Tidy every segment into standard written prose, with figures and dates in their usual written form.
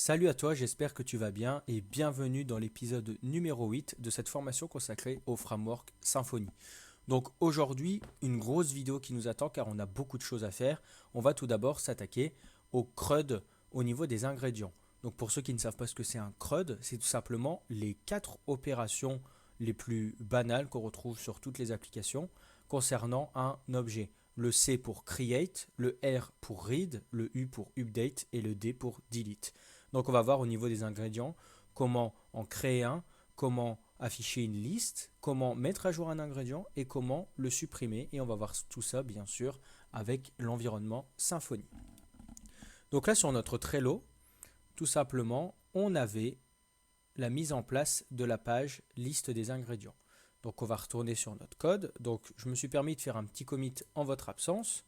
Salut à toi, j'espère que tu vas bien et bienvenue dans l'épisode numéro 8 de cette formation consacrée au framework Symfony. Donc aujourd'hui, une grosse vidéo qui nous attend car on a beaucoup de choses à faire. On va tout d'abord s'attaquer au CRUD au niveau des ingrédients. Donc pour ceux qui ne savent pas ce que c'est un CRUD, c'est tout simplement les 4 opérations les plus banales qu'on retrouve sur toutes les applications concernant un objet. Le C pour create, le R pour read, le U pour update et le D pour delete. Donc on va voir au niveau des ingrédients comment en créer un, comment afficher une liste, comment mettre à jour un ingrédient et comment le supprimer. Et on va voir tout ça bien sûr avec l'environnement Symfony. Donc là sur notre Trello, tout simplement, on avait la mise en place de la page liste des ingrédients. Donc on va retourner sur notre code. Donc je me suis permis de faire un petit commit en votre absence,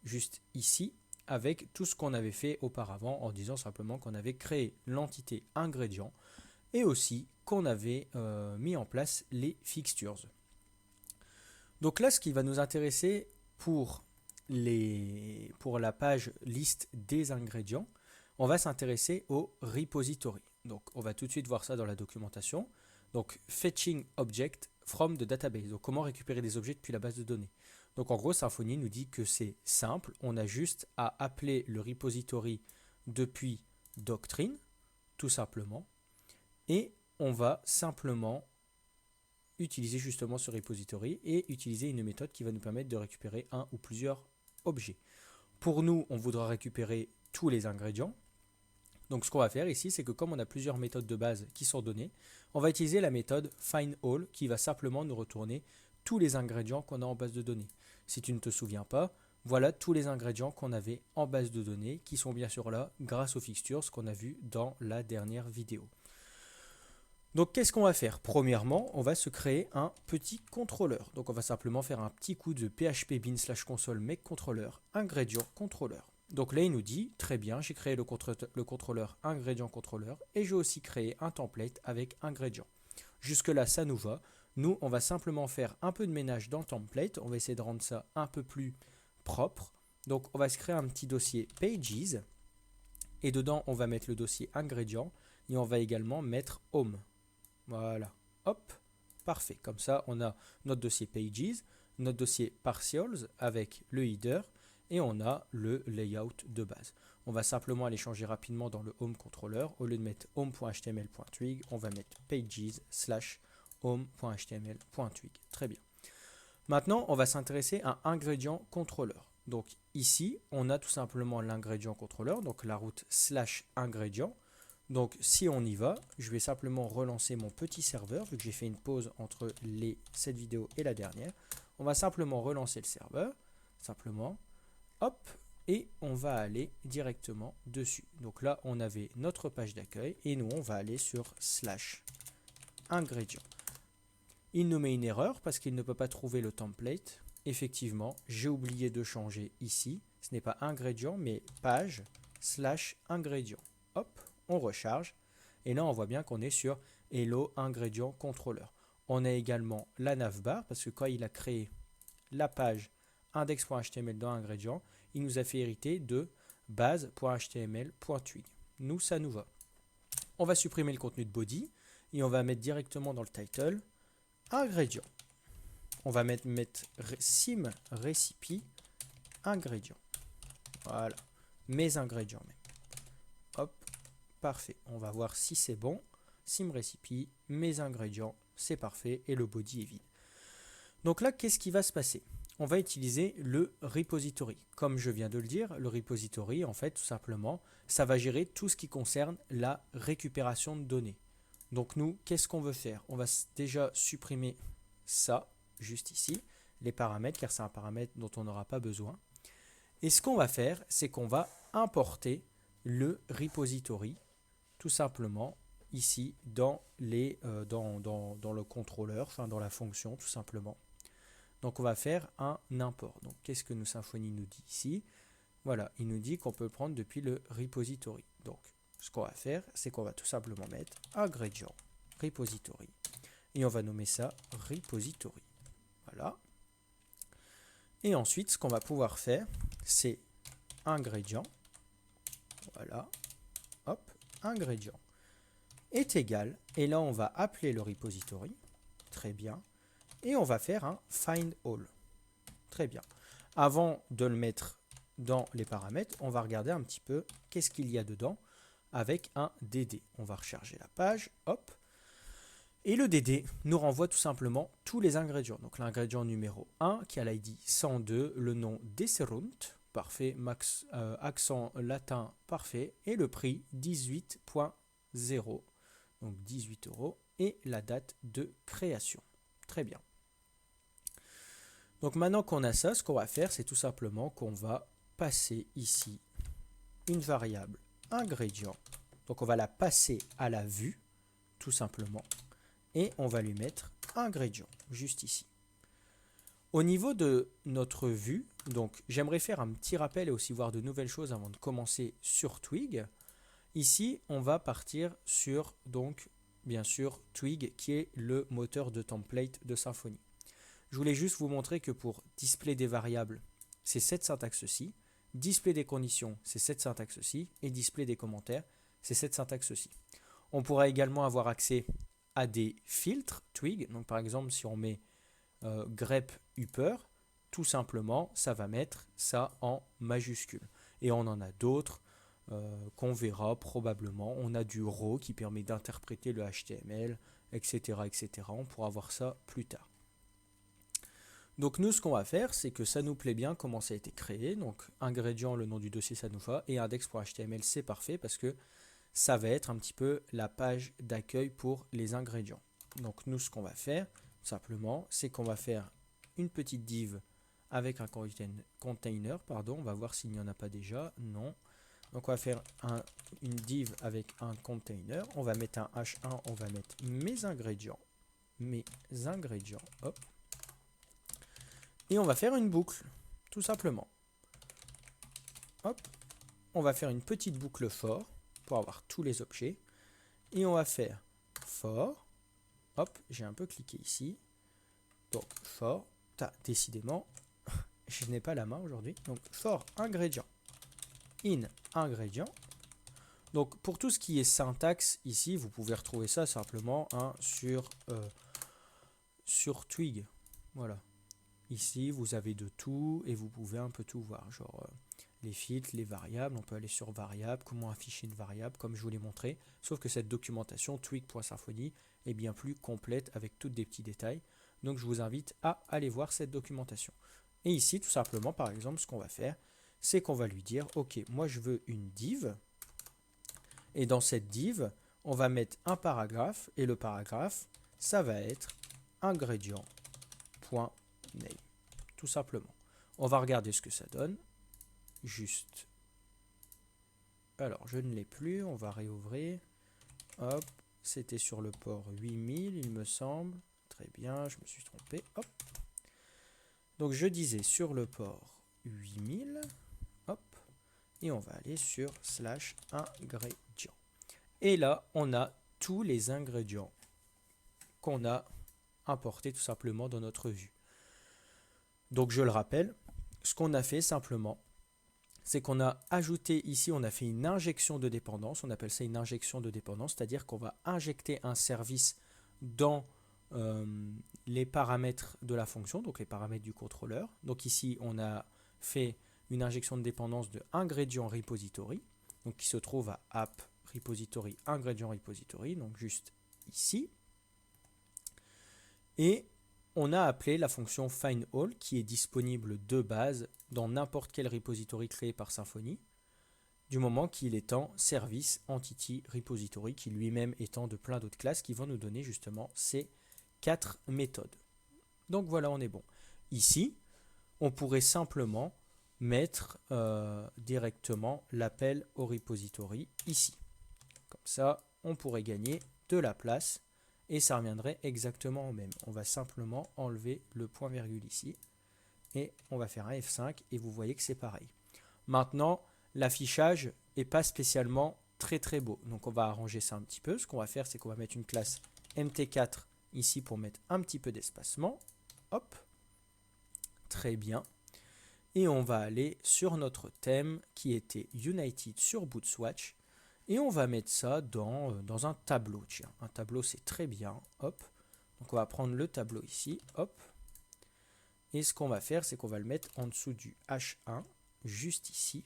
juste ici, avec tout ce qu'on avait fait auparavant en disant simplement qu'on avait créé l'entité ingrédient et aussi qu'on avait mis en place les fixtures. Donc là, ce qui va nous intéresser pour la page liste des ingrédients, on va s'intéresser au repository. Donc on va tout de suite voir ça dans la documentation. Donc fetching object from the database. Donc comment récupérer des objets depuis la base de données. Donc en gros, Symfony nous dit que c'est simple. On a juste à appeler le repository depuis Doctrine, tout simplement. Et on va simplement utiliser justement ce repository et utiliser une méthode qui va nous permettre de récupérer un ou plusieurs objets. Pour nous, on voudra récupérer tous les ingrédients. Donc ce qu'on va faire ici, c'est que comme on a plusieurs méthodes de base qui sont données, on va utiliser la méthode findAll qui va simplement nous retourner tous les ingrédients qu'on a en base de données. Si tu ne te souviens pas, voilà tous les ingrédients qu'on avait en base de données qui sont bien sûr là grâce aux fixtures qu'on a vu dans la dernière vidéo. Donc qu'est-ce qu'on va faire? Premièrement, on va se créer un petit contrôleur. Donc on va simplement faire un petit coup de php bin/console make controller ingrédient contrôleur. Donc là, il nous dit, très bien, j'ai créé le contrôleur ingrédient contrôleur et j'ai aussi créé un template avec ingrédient. Jusque-là, ça nous va. Nous, on va simplement faire un peu de ménage dans le template. On va essayer de rendre ça un peu plus propre. Donc, on va se créer un petit dossier pages et dedans, on va mettre le dossier ingrédient et on va également mettre home. Voilà, hop, parfait. Comme ça, on a notre dossier pages, notre dossier partials avec le header et on a le layout de base. On va simplement aller changer rapidement dans le home controller. Au lieu de mettre home.html.twig, on va mettre pages/home.html.twig. Très bien. Maintenant, on va s'intéresser à ingrédient controller. Donc ici, on a tout simplement l'ingrédient controller, donc la route /ingrédient. Donc si on y va, je vais simplement relancer mon petit serveur, vu que j'ai fait une pause entre cette vidéo et la dernière. On va simplement relancer le serveur, simplement, hop, et on va aller directement dessus. Donc là, on avait notre page d'accueil, et nous, on va aller sur /ingrédient. Il nous met une erreur parce qu'il ne peut pas trouver le template. Effectivement, j'ai oublié de changer ici. Ce n'est pas ingrédient, mais page/ingrédient. Hop, on recharge. Et là, on voit bien qu'on est sur Hello ingrédient contrôleur. On a également la navbar parce que quand il a créé la page index.html dans ingrédient, il nous a fait hériter de base.html.twig. Nous, ça nous va. On va supprimer le contenu de body et on va mettre directement dans le title ingrédient. On va mettre sim recipe ingrédient. Voilà, mes ingrédients même. Hop, parfait. On va voir si c'est bon. Sim recipe, mes ingrédients, c'est parfait et le body est vide. Donc là, qu'est-ce qui va se passer? On va utiliser le repository. Comme je viens de le dire, le repository, en fait, tout simplement, ça va gérer tout ce qui concerne la récupération de données. Donc nous, qu'est-ce qu'on veut faire? On va déjà supprimer ça, juste ici, les paramètres, car c'est un paramètre dont on n'aura pas besoin. Et ce qu'on va faire, c'est qu'on va importer le repository, tout simplement, ici, dans le contrôleur, enfin dans la fonction, tout simplement. Donc on va faire un import. Donc qu'est-ce que Symfony nous dit ici? Voilà, il nous dit qu'on peut le prendre depuis le repository. Donc ce qu'on va faire, c'est qu'on va tout simplement mettre ingrédient repository et on va nommer ça repository. Voilà. Et ensuite, ce qu'on va pouvoir faire, c'est ingrédient. Voilà. Hop, ingrédient est égal, et là on va appeler le repository, très bien, et on va faire un find all, très bien. Avant de le mettre dans les paramètres, on va regarder un petit peu qu'est-ce qu'il y a dedans avec un DD. On va recharger la page, hop, et le DD nous renvoie tout simplement tous les ingrédients. Donc l'ingrédient numéro 1 qui a l'ID 102, le nom Desserunt, parfait, max, accent latin, parfait, et le prix 18.0, donc 18 €, et la date de création. Très bien. Donc maintenant qu'on a ça, ce qu'on va faire, c'est tout simplement qu'on va passer ici une variable ingrédient. Donc on va la passer à la vue, tout simplement, et on va lui mettre ingrédient, juste ici. Au niveau de notre vue, donc j'aimerais faire un petit rappel et aussi voir de nouvelles choses avant de commencer sur Twig. Ici, on va partir sur, donc, bien sûr, Twig, qui est le moteur de template de Symfony. Je voulais juste vous montrer que pour display des variables, c'est cette syntaxe-ci, display des conditions, c'est cette syntaxe-ci, et display des commentaires, c'est cette syntaxe-ci. On pourra également avoir accès à des filtres Twig. Donc par exemple, si on met grep upper, tout simplement, ça va mettre ça en majuscule. Et on en a d'autres qu'on verra probablement. On a du raw qui permet d'interpréter le HTML, etc., etc. On pourra voir ça plus tard. Donc nous, ce qu'on va faire, c'est que ça nous plaît bien comment ça a été créé. Donc ingrédient, le nom du dossier, ça nous va. Et index.html, c'est parfait parce que ça va être un petit peu la page d'accueil pour les ingrédients. Donc nous, ce qu'on va faire, simplement, c'est qu'on va faire une petite div avec un container. Pardon, on va voir s'il n'y en a pas déjà. Non. Donc on va faire une div avec un container. On va mettre un h1, on va mettre mes ingrédients. Hop. Et on va faire une boucle, tout simplement. Hop. On va faire une petite boucle for pour avoir tous les objets. Et on va faire for. Hop, j'ai un peu cliqué ici. Donc for, décidément, je n'ai pas la main aujourd'hui. Donc for ingrédient. In ingrédient. Donc pour tout ce qui est syntaxe, ici, vous pouvez retrouver ça simplement sur Twig. Voilà. Ici, vous avez de tout et vous pouvez un peu tout voir. Genre les filtres, les variables, on peut aller sur variables, comment afficher une variable, comme je vous l'ai montré. Sauf que cette documentation, twig.symfony, est bien plus complète avec tous des petits détails. Donc je vous invite à aller voir cette documentation. Et ici, tout simplement, par exemple, ce qu'on va faire, c'est qu'on va lui dire, ok, moi je veux une div. Et dans cette div, on va mettre un paragraphe. Et le paragraphe, ça va être ingrédient.name. Tout simplement. On va regarder ce que ça donne. Juste. Alors, je ne l'ai plus. On va réouvrir. Hop. C'était sur le port 8000, il me semble. Très bien, je me suis trompé. Hop. Donc, je disais sur le port 8000. Hop. Et on va aller sur /ingrédients. Et là, on a tous les ingrédients qu'on a importés tout simplement dans notre vue. Donc je le rappelle, ce qu'on a fait simplement, c'est qu'on a ajouté ici, on a fait une injection de dépendance, on appelle ça une injection de dépendance, c'est-à-dire qu'on va injecter un service dans les paramètres de la fonction, donc les paramètres du contrôleur. Donc ici, on a fait une injection de dépendance de ingrédient repository, donc qui se trouve à app repository ingrédient repository, donc juste ici. Et on a appelé la fonction findAll qui est disponible de base dans n'importe quel repository créé par Symfony, du moment qu'il est en service entity repository, qui lui-même étant de plein d'autres classes qui vont nous donner justement ces 4 méthodes. Donc voilà, on est bon. Ici, on pourrait simplement mettre directement l'appel au repository ici. Comme ça, on pourrait gagner de la place. Et ça reviendrait exactement au même. On va simplement enlever le point virgule ici. Et on va faire un F5 et vous voyez que c'est pareil. Maintenant, l'affichage n'est pas spécialement très très beau. Donc on va arranger ça un petit peu. Ce qu'on va faire, c'est qu'on va mettre une classe mt4 ici pour mettre un petit peu d'espacement. Hop. Très bien. Et on va aller sur notre thème qui était United sur Bootswatch. Et on va mettre ça dans un tableau. Tiens, un tableau, c'est très bien. Hop. Donc on va prendre le tableau ici. Hop. Et ce qu'on va faire, c'est qu'on va le mettre en dessous du H1, juste ici.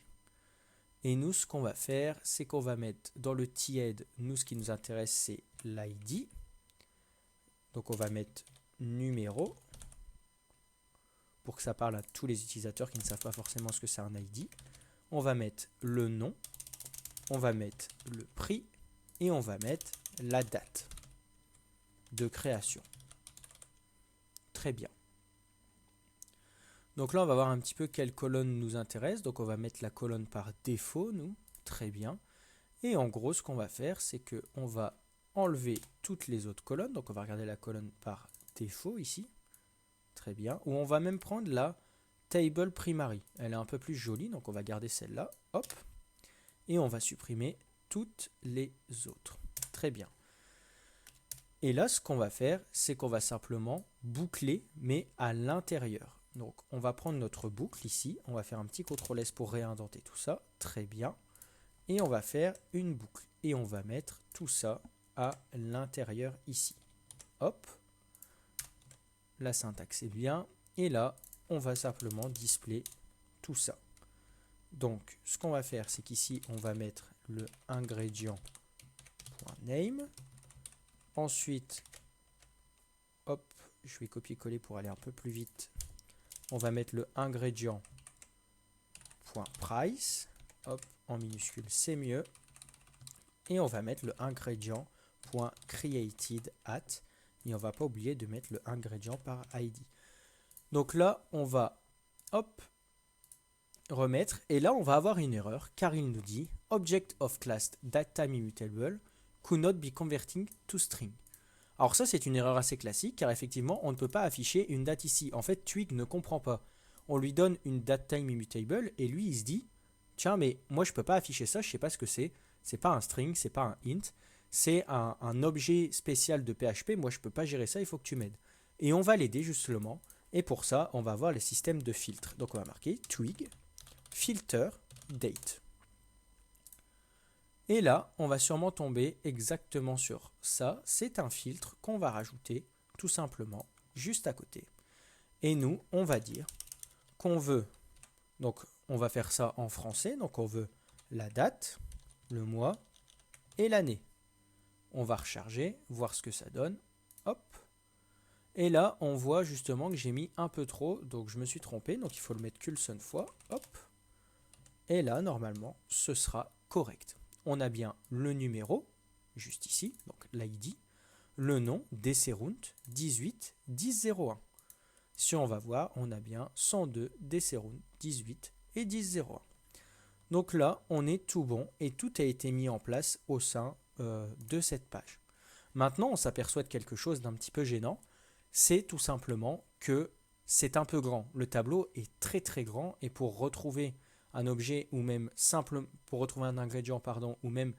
Et nous, ce qu'on va faire, c'est qu'on va mettre dans le THEAD, nous, ce qui nous intéresse, c'est l'ID. Donc on va mettre numéro, pour que ça parle à tous les utilisateurs qui ne savent pas forcément ce que c'est un ID. On va mettre le nom, on va mettre le prix, et on va mettre la date de création. Très bien. Donc là, on va voir un petit peu quelle colonne nous intéresse. Donc on va mettre la colonne par défaut, nous. Très bien. Et en gros, ce qu'on va faire, c'est qu'on va enlever toutes les autres colonnes. Donc on va regarder la colonne par défaut ici. Très bien. Ou on va même prendre la table primary. Elle est un peu plus jolie, donc on va garder celle-là. Hop. Et on va supprimer toutes les autres. Très bien. Et là, ce qu'on va faire, c'est qu'on va simplement boucler, mais à l'intérieur. Donc, on va prendre notre boucle ici. On va faire un petit CTRL-S pour réindenter tout ça. Très bien. Et on va faire une boucle. Et on va mettre tout ça à l'intérieur ici. Hop. La syntaxe est bien. Et là, on va simplement display tout ça. Donc, ce qu'on va faire, c'est qu'ici, on va mettre le ingrédient.name. Ensuite, hop, je vais copier-coller pour aller un peu plus vite. On va mettre le ingrédient.price. Hop, en minuscule, c'est mieux. Et on va mettre le ingrédient.created@. Et on ne va pas oublier de mettre le ingrédient par ID. Donc là, on va, hop, remettre. Et là, on va avoir une erreur, car il nous dit « Object of class datetime immutable could not be converting to string ». Alors ça, c'est une erreur assez classique, car effectivement, on ne peut pas afficher une date ici. En fait, Twig ne comprend pas. On lui donne une datetime immutable, et lui, il se dit « Tiens, mais moi, je ne peux pas afficher ça, je ne sais pas ce que c'est. C'est pas un string, c'est pas un int. C'est un objet spécial de PHP. Moi, je ne peux pas gérer ça, il faut que tu m'aides. » Et on va l'aider, justement. Et pour ça, on va avoir le système de filtre. Donc, on va marquer Twig filter date. Et là, on va sûrement tomber exactement sur ça. C'est un filtre qu'on va rajouter tout simplement juste à côté. Et nous, on va dire qu'on veut, donc on va faire ça en français, donc on veut la date, le mois et l'année. On va recharger, voir ce que ça donne. Hop. Et là, on voit justement que j'ai mis un peu trop, donc je me suis trompé, donc il faut le mettre qu'une seule fois. Hop. Et là, normalement, ce sera correct. On a bien le numéro, juste ici, donc l'ID, le nom, dcrunt 18 1001. Si on va voir, on a bien 102 dcrunt 18 et 1001. Donc là, on est tout bon et tout a été mis en place au sein de cette page. Maintenant, on s'aperçoit de quelque chose d'un petit peu gênant. C'est tout simplement que c'est un peu grand. Le tableau est très très grand et pour retrouver un objet ou même pour retrouver un ingrédient, ou même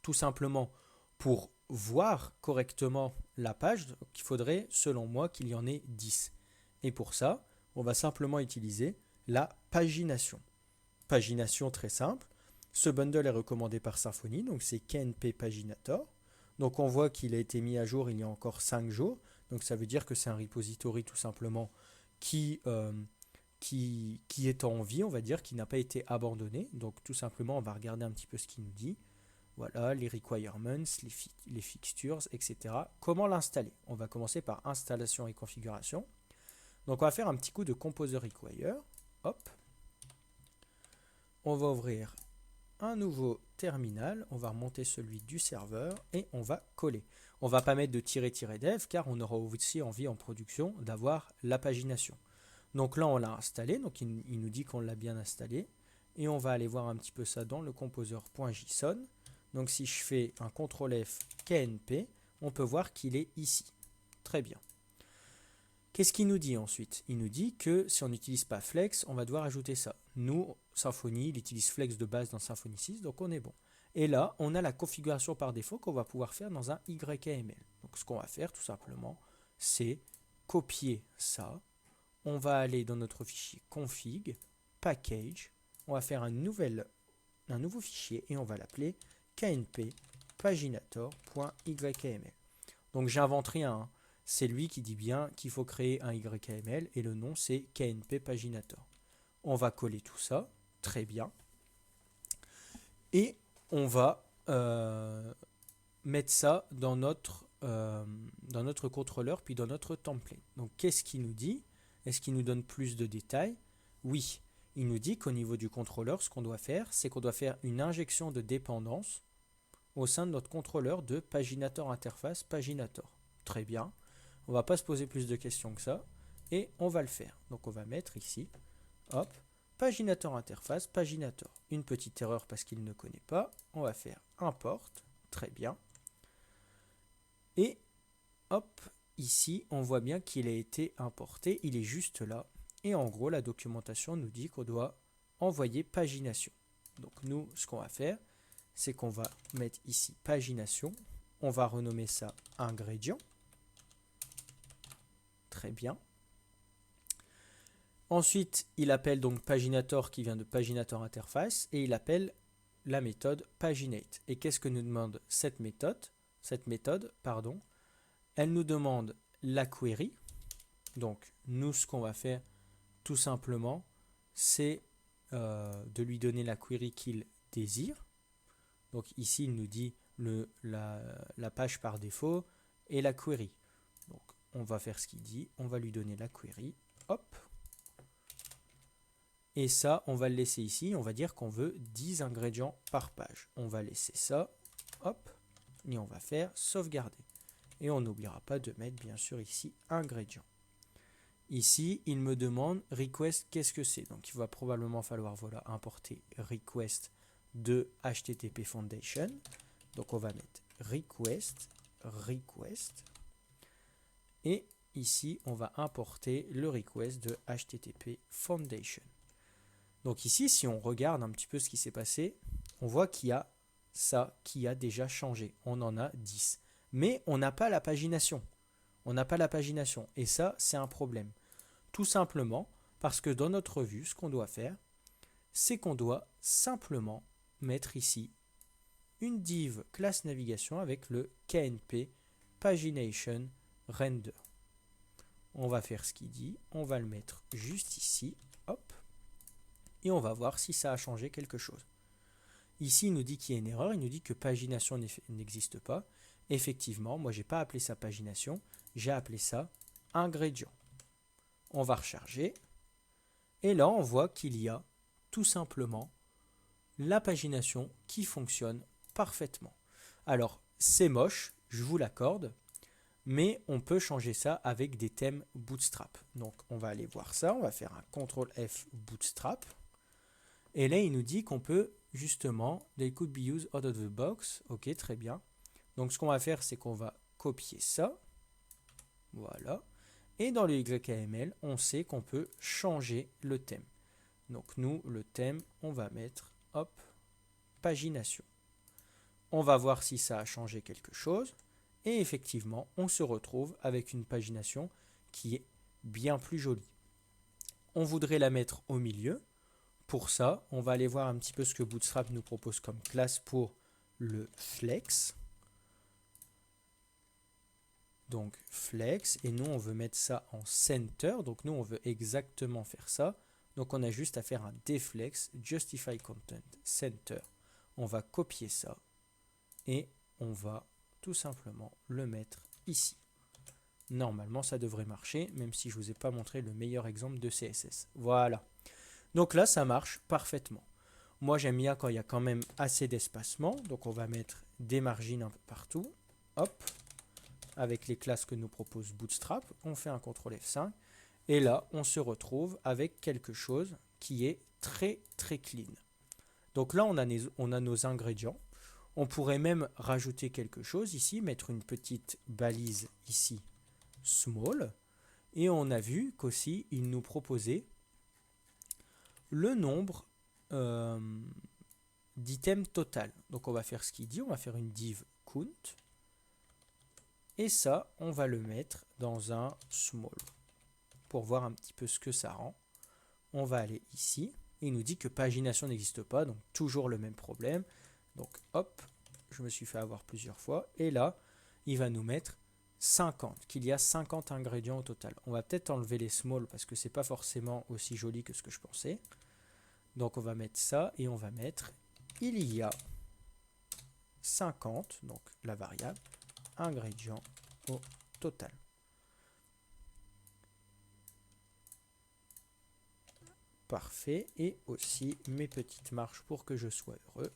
tout simplement pour voir correctement la page, il faudrait, selon moi, qu'il y en ait 10. Et pour ça, on va simplement utiliser la pagination. Pagination très simple. Ce bundle est recommandé par Symfony, donc c'est KNP Paginator. Donc on voit qu'il a été mis à jour il y a encore 5 jours. Donc ça veut dire que c'est un repository tout simplement qui est en vie, on va dire, qui n'a pas été abandonné. Donc tout simplement, on va regarder un petit peu ce qu'il nous dit. Voilà, les requirements, les fixtures, etc. Comment l'installer? On va commencer par installation et configuration. Donc on va faire un petit coup de Composer Require. Hop. On va ouvrir un nouveau terminal. On va remonter celui du serveur et on va coller. On ne va pas mettre de -dev car on aura aussi envie en production d'avoir la pagination. Donc là, on l'a installé. Donc il nous dit qu'on l'a bien installé. Et on va aller voir un petit peu ça dans le composer.json. Donc si je fais un CTRL F KNP, on peut voir qu'il est ici. Très bien. Qu'est-ce qu'il nous dit ensuite? Il nous dit que si on n'utilise pas Flex, on va devoir ajouter ça. Nous, Symfony, il utilise Flex de base dans Symfony 6, donc on est bon. Et là, on a la configuration par défaut qu'on va pouvoir faire dans un YAML. Donc ce qu'on va faire tout simplement, c'est copier ça. On va aller dans notre fichier config, package. On va faire un nouvel un nouveau fichier et on va l'appeler knp paginator.ykml. Donc j'invente rien, hein. C'est lui qui dit bien qu'il faut créer un YML et le nom c'est knp paginator. On va coller tout ça, très bien. Et on va mettre ça dans notre contrôleur puis dans notre template. Donc qu'est-ce qu'il nous dit? Est-ce qu'il nous donne plus de détails? Oui, il nous dit qu'au niveau du contrôleur, ce qu'on doit faire, c'est qu'on doit faire une injection de dépendance au sein de notre contrôleur de paginator interface paginator. Très bien. On ne va pas se poser plus de questions que ça et on va le faire. Donc on va mettre ici, hop, paginator interface paginator. Une petite erreur parce qu'il ne connaît pas. On va faire import. Très bien. Et hop, ici, on voit bien qu'il a été importé. Il est juste là. Et en gros, la documentation nous dit qu'on doit envoyer pagination. Donc nous, ce qu'on va faire, c'est qu'on va mettre ici pagination. On va renommer ça ingrédient. Très bien. Ensuite, il appelle donc paginator qui vient de paginator interface et il appelle la méthode paginate. Et qu'est-ce que nous demande cette méthode? Elle nous demande la query. Donc, nous, ce qu'on va faire, tout simplement, c'est de lui donner la query qu'il désire. Donc, ici, il nous dit la page par défaut et la query. Donc, on va faire ce qu'il dit. On va lui donner la query. Hop. Et ça, on va le laisser ici. On va dire qu'on veut 10 ingrédients par page. On va laisser ça. Hop. Et on va faire sauvegarder. Et on n'oubliera pas de mettre, bien sûr, ici, ingrédients. Ici, il me demande request, qu'est-ce que c'est? Donc, il va probablement falloir importer request de HTTP Foundation. Donc, on va mettre request. Et ici, on va importer le request de HTTP Foundation. Donc ici, si on regarde un petit peu ce qui s'est passé, on voit qu'il y a ça qui a déjà changé. On en a 10. Mais on n'a pas la pagination. Et ça, c'est un problème. Tout simplement parce que dans notre vue, ce qu'on doit faire, c'est qu'on doit simplement mettre ici une div classe navigation avec le knp pagination render. On va faire ce qu'il dit. On va le mettre juste ici. Hop. Et on va voir si ça a changé quelque chose. Ici, il nous dit qu'il y a une erreur. Il nous dit que pagination n'existe pas. Effectivement, moi, je n'ai pas appelé ça pagination. J'ai appelé ça ingrédient. On va recharger. Et là, on voit qu'il y a tout simplement la pagination qui fonctionne parfaitement. Alors, c'est moche, je vous l'accorde. Mais on peut changer ça avec des thèmes Bootstrap. Donc, on va aller voir ça. On va faire un CTRL F Bootstrap. Et là, il nous dit qu'on peut justement, they could be used out of the box. Ok, très bien. Donc, ce qu'on va faire, c'est qu'on va copier ça. Voilà. Et dans le YML, on sait qu'on peut changer le thème. Donc, nous, le thème, on va mettre, hop, pagination. On va voir si ça a changé quelque chose. Et effectivement, on se retrouve avec une pagination qui est bien plus jolie. On voudrait la mettre au milieu. Pour ça, on va aller voir un petit peu ce que Bootstrap nous propose comme classe pour le flex. Donc flex, et nous on veut mettre ça en center. Donc nous on veut exactement faire ça. Donc on a juste à faire un deflex, justify content center. On va copier ça et on va tout simplement le mettre ici. Normalement, ça devrait marcher, même si je ne vous ai pas montré le meilleur exemple de CSS. Voilà. Donc là, ça marche parfaitement. Moi, j'aime bien quand il y a quand même assez d'espacement. Donc, on va mettre des margines un peu partout. Hop. Avec les classes que nous propose Bootstrap. On fait un CTRL F5. Et là, on se retrouve avec quelque chose qui est très, très clean. Donc là, on a nos ingrédients. On pourrait même rajouter quelque chose ici, mettre une petite balise ici, small. Et on a vu qu'aussi, il nous proposait le nombre d'items total. Donc on va faire ce qu'il dit, on va faire une div count. Et ça, on va le mettre dans un small. Pour voir un petit peu ce que ça rend. On va aller ici. Et il nous dit que pagination n'existe pas, donc toujours le même problème. Donc hop, je me suis fait avoir plusieurs fois. Et là, il va nous mettre 50, qu'il y a 50 ingrédients au total. On va peut-être enlever les small parce que c'est pas forcément aussi joli que ce que je pensais. Donc on va mettre ça et on va mettre il y a 50, donc la variable, ingrédients au total. Parfait. Et aussi mes petites marches pour que je sois heureux.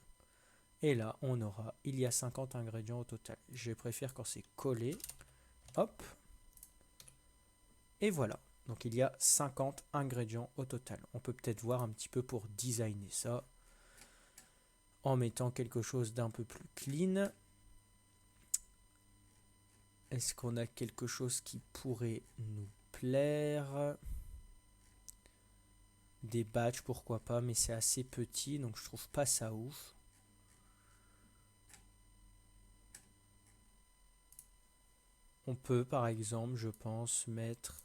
Et là, on aura, il y a 50 ingrédients au total. Je préfère quand c'est collé. Hop. Et voilà. Donc il y a 50 ingrédients au total. On peut peut-être voir un petit peu pour designer ça en mettant quelque chose d'un peu plus clean. Est-ce qu'on a quelque chose qui pourrait nous plaire? Des badges, pourquoi pas, mais c'est assez petit, donc je trouve pas ça ouf. On peut par exemple, je pense, mettre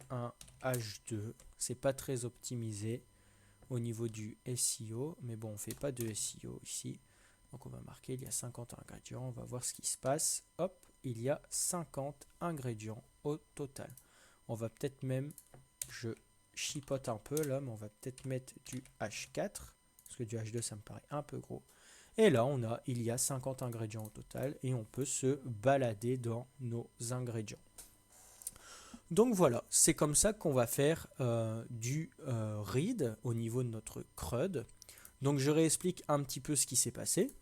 un H2. C'est pas très optimisé au niveau du SEO, mais bon, on fait pas de SEO ici. Donc on va marquer, il y a 50 ingrédients, on va voir ce qui se passe. Hop, il y a 50 ingrédients au total. On va peut-être même, je chipote un peu là, mais on va peut-être mettre du H4, parce que du H2 ça me paraît un peu gros. Et là, il y a 50 ingrédients au total et on peut se balader dans nos ingrédients. Donc voilà, c'est comme ça qu'on va faire du read au niveau de notre CRUD. Donc je réexplique un petit peu ce qui s'est passé.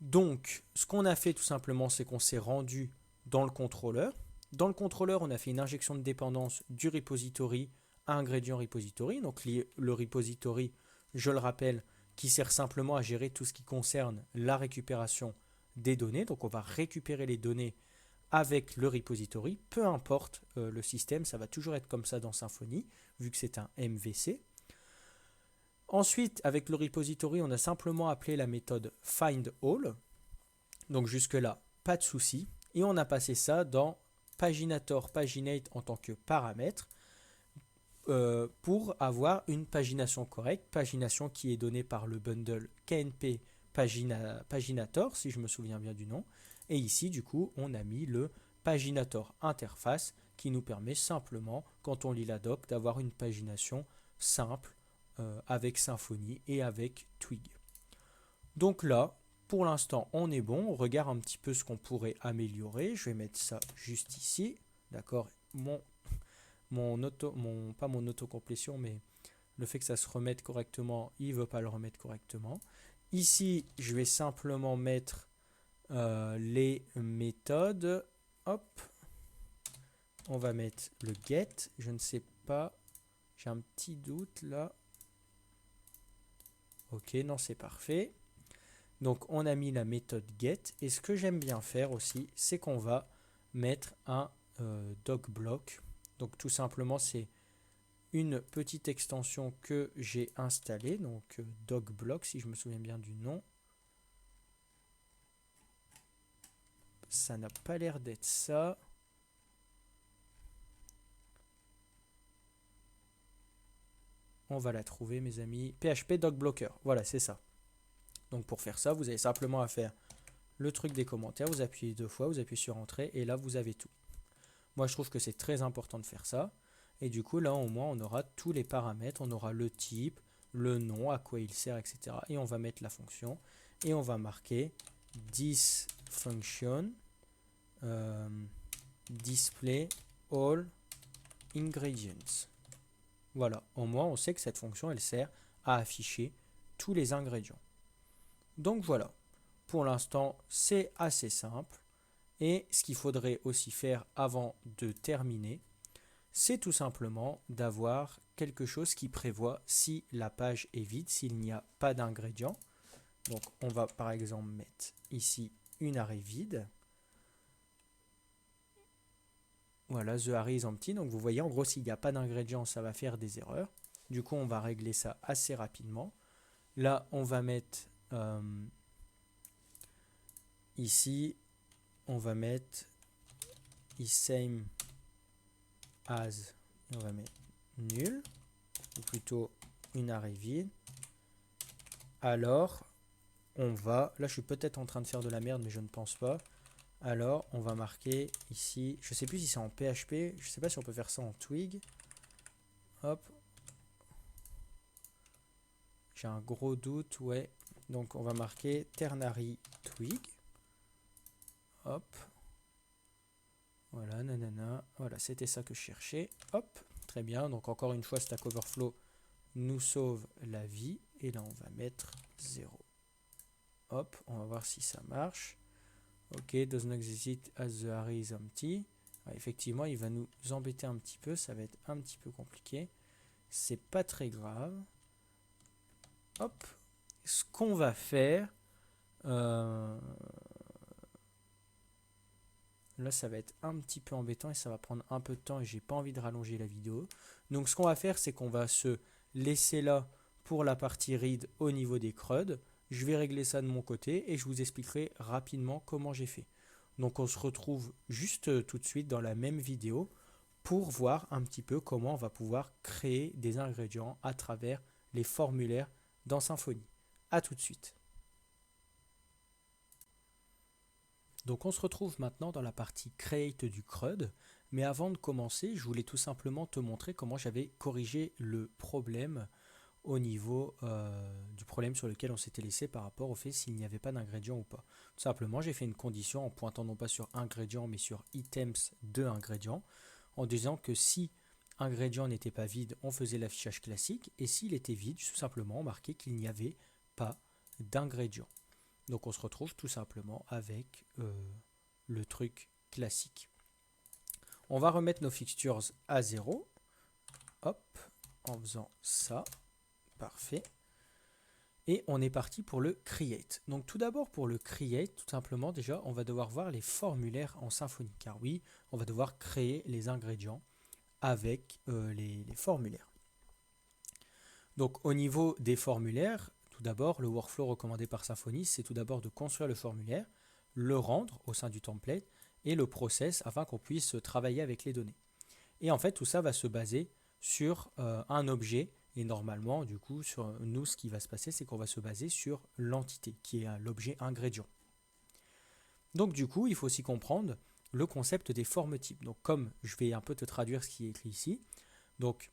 Donc ce qu'on a fait tout simplement, c'est qu'on s'est rendu dans le contrôleur. Dans le contrôleur, on a fait une injection de dépendance du repository à ingrédient repository. Donc le repository, je le rappelle, qui sert simplement à gérer tout ce qui concerne la récupération des données. Donc on va récupérer les données avec le repository, peu importe le système, ça va toujours être comme ça dans Symfony, vu que c'est un MVC. Ensuite, avec le repository, on a simplement appelé la méthode findAll. Donc jusque-là, pas de souci. Et on a passé ça dans paginator paginate en tant que paramètre pour avoir une pagination correcte, pagination qui est donnée par le bundle KNP paginator, si je me souviens bien du nom. Et ici, du coup, on a mis le paginator interface qui nous permet simplement, quand on lit la doc, d'avoir une pagination simple avec Symfony et avec Twig. Donc là, pour l'instant, on est bon. On regarde un petit peu ce qu'on pourrait améliorer. Je vais mettre ça juste ici. D'accord, pas mon autocomplétion, mais le fait que ça se remette correctement, il ne veut pas le remettre correctement. Ici, je vais simplement mettre les méthodes. Hop, on va mettre le get. Je ne sais pas, j'ai un petit doute là. Ok, non, c'est parfait. Donc, on a mis la méthode get. Et ce que j'aime bien faire aussi, c'est qu'on va mettre un docblock. Donc, tout simplement, c'est une petite extension que j'ai installée. Donc, docblock, si je me souviens bien du nom. Ça n'a pas l'air d'être ça. On va la trouver, mes amis. PHP docblocker. Voilà, c'est ça. Donc pour faire ça, vous avez simplement à faire le truc des commentaires. Vous appuyez 2 fois, vous appuyez sur Entrée et là, vous avez tout. Moi, je trouve que c'est très important de faire ça. Et du coup, là, au moins, on aura tous les paramètres. On aura le type, le nom, à quoi il sert, etc. Et on va mettre la fonction. Et on va marquer this function display all ingredients. Voilà, au moins on sait que cette fonction elle sert à afficher tous les ingrédients. Donc voilà, pour l'instant c'est assez simple. Et ce qu'il faudrait aussi faire avant de terminer, c'est tout simplement d'avoir quelque chose qui prévoit si la page est vide, s'il n'y a pas d'ingrédients. Donc on va par exemple mettre ici une arrêt vide. Voilà, the array is empty. Donc vous voyez, en gros, s'il n'y a pas d'ingrédients, ça va faire des erreurs. Du coup, on va régler ça assez rapidement. Là, on va mettre ici, on va mettre is same as, on va mettre nul, ou plutôt une array vide. Alors, on va... Là, je suis peut-être en train de faire de la merde, mais je ne pense pas. Alors, on va marquer ici... Je ne sais plus si c'est en PHP. Je ne sais pas si on peut faire ça en Twig. Hop. J'ai un gros doute, ouais. Donc, on va marquer ternary twig. Hop. Voilà, nanana. Voilà, c'était ça que je cherchais. Hop. Très bien. Donc, encore une fois, Stack Overflow nous sauve la vie. Et là, on va mettre 0. Hop. On va voir si ça marche. Ok, does not exist as the array is empty. Effectivement, il va nous embêter un petit peu. Ça va être un petit peu compliqué. C'est pas très grave. Hop. Ce qu'on va faire... Là, ça va être un petit peu embêtant et ça va prendre un peu de temps et j'ai pas envie de rallonger la vidéo. Donc, ce qu'on va faire, c'est qu'on va se laisser là pour la partie read au niveau des CRUD. Je vais régler ça de mon côté et je vous expliquerai rapidement comment j'ai fait. Donc, on se retrouve juste tout de suite dans la même vidéo pour voir un petit peu comment on va pouvoir créer des ingrédients à travers les formulaires dans Symfony. A tout de suite. Donc on se retrouve maintenant dans la partie Create du CRUD, mais avant de commencer, je voulais tout simplement te montrer comment j'avais corrigé le problème au niveau du problème sur lequel on s'était laissé par rapport au fait s'il n'y avait pas d'ingrédients ou pas. Tout simplement, j'ai fait une condition en pointant non pas sur ingrédients, mais sur items de ingrédients, en disant que si ingrédient n'était pas vide, on faisait l'affichage classique, et s'il était vide, tout simplement, on marquait qu'il n'y avait pas d'ingrédients. Donc on se retrouve tout simplement avec le truc classique. On va remettre nos fixtures à 0. Hop, en faisant ça. Parfait. Et on est parti pour le create. Donc tout d'abord pour le create, tout simplement déjà, on va devoir voir les formulaires en Symfony. Car oui, on va devoir créer les ingrédients avec les formulaires. Donc au niveau des formulaires, tout d'abord, le workflow recommandé par Symfony, c'est tout d'abord de construire le formulaire, le rendre au sein du template et le process afin qu'on puisse travailler avec les données. Et en fait, tout ça va se baser sur un objet et normalement, du coup, sur nous, ce qui va se passer, c'est qu'on va se baser sur l'entité qui est l'objet ingrédient. Donc du coup, il faut aussi comprendre le concept des formes types. Donc comme je vais un peu te traduire ce qui est écrit ici, donc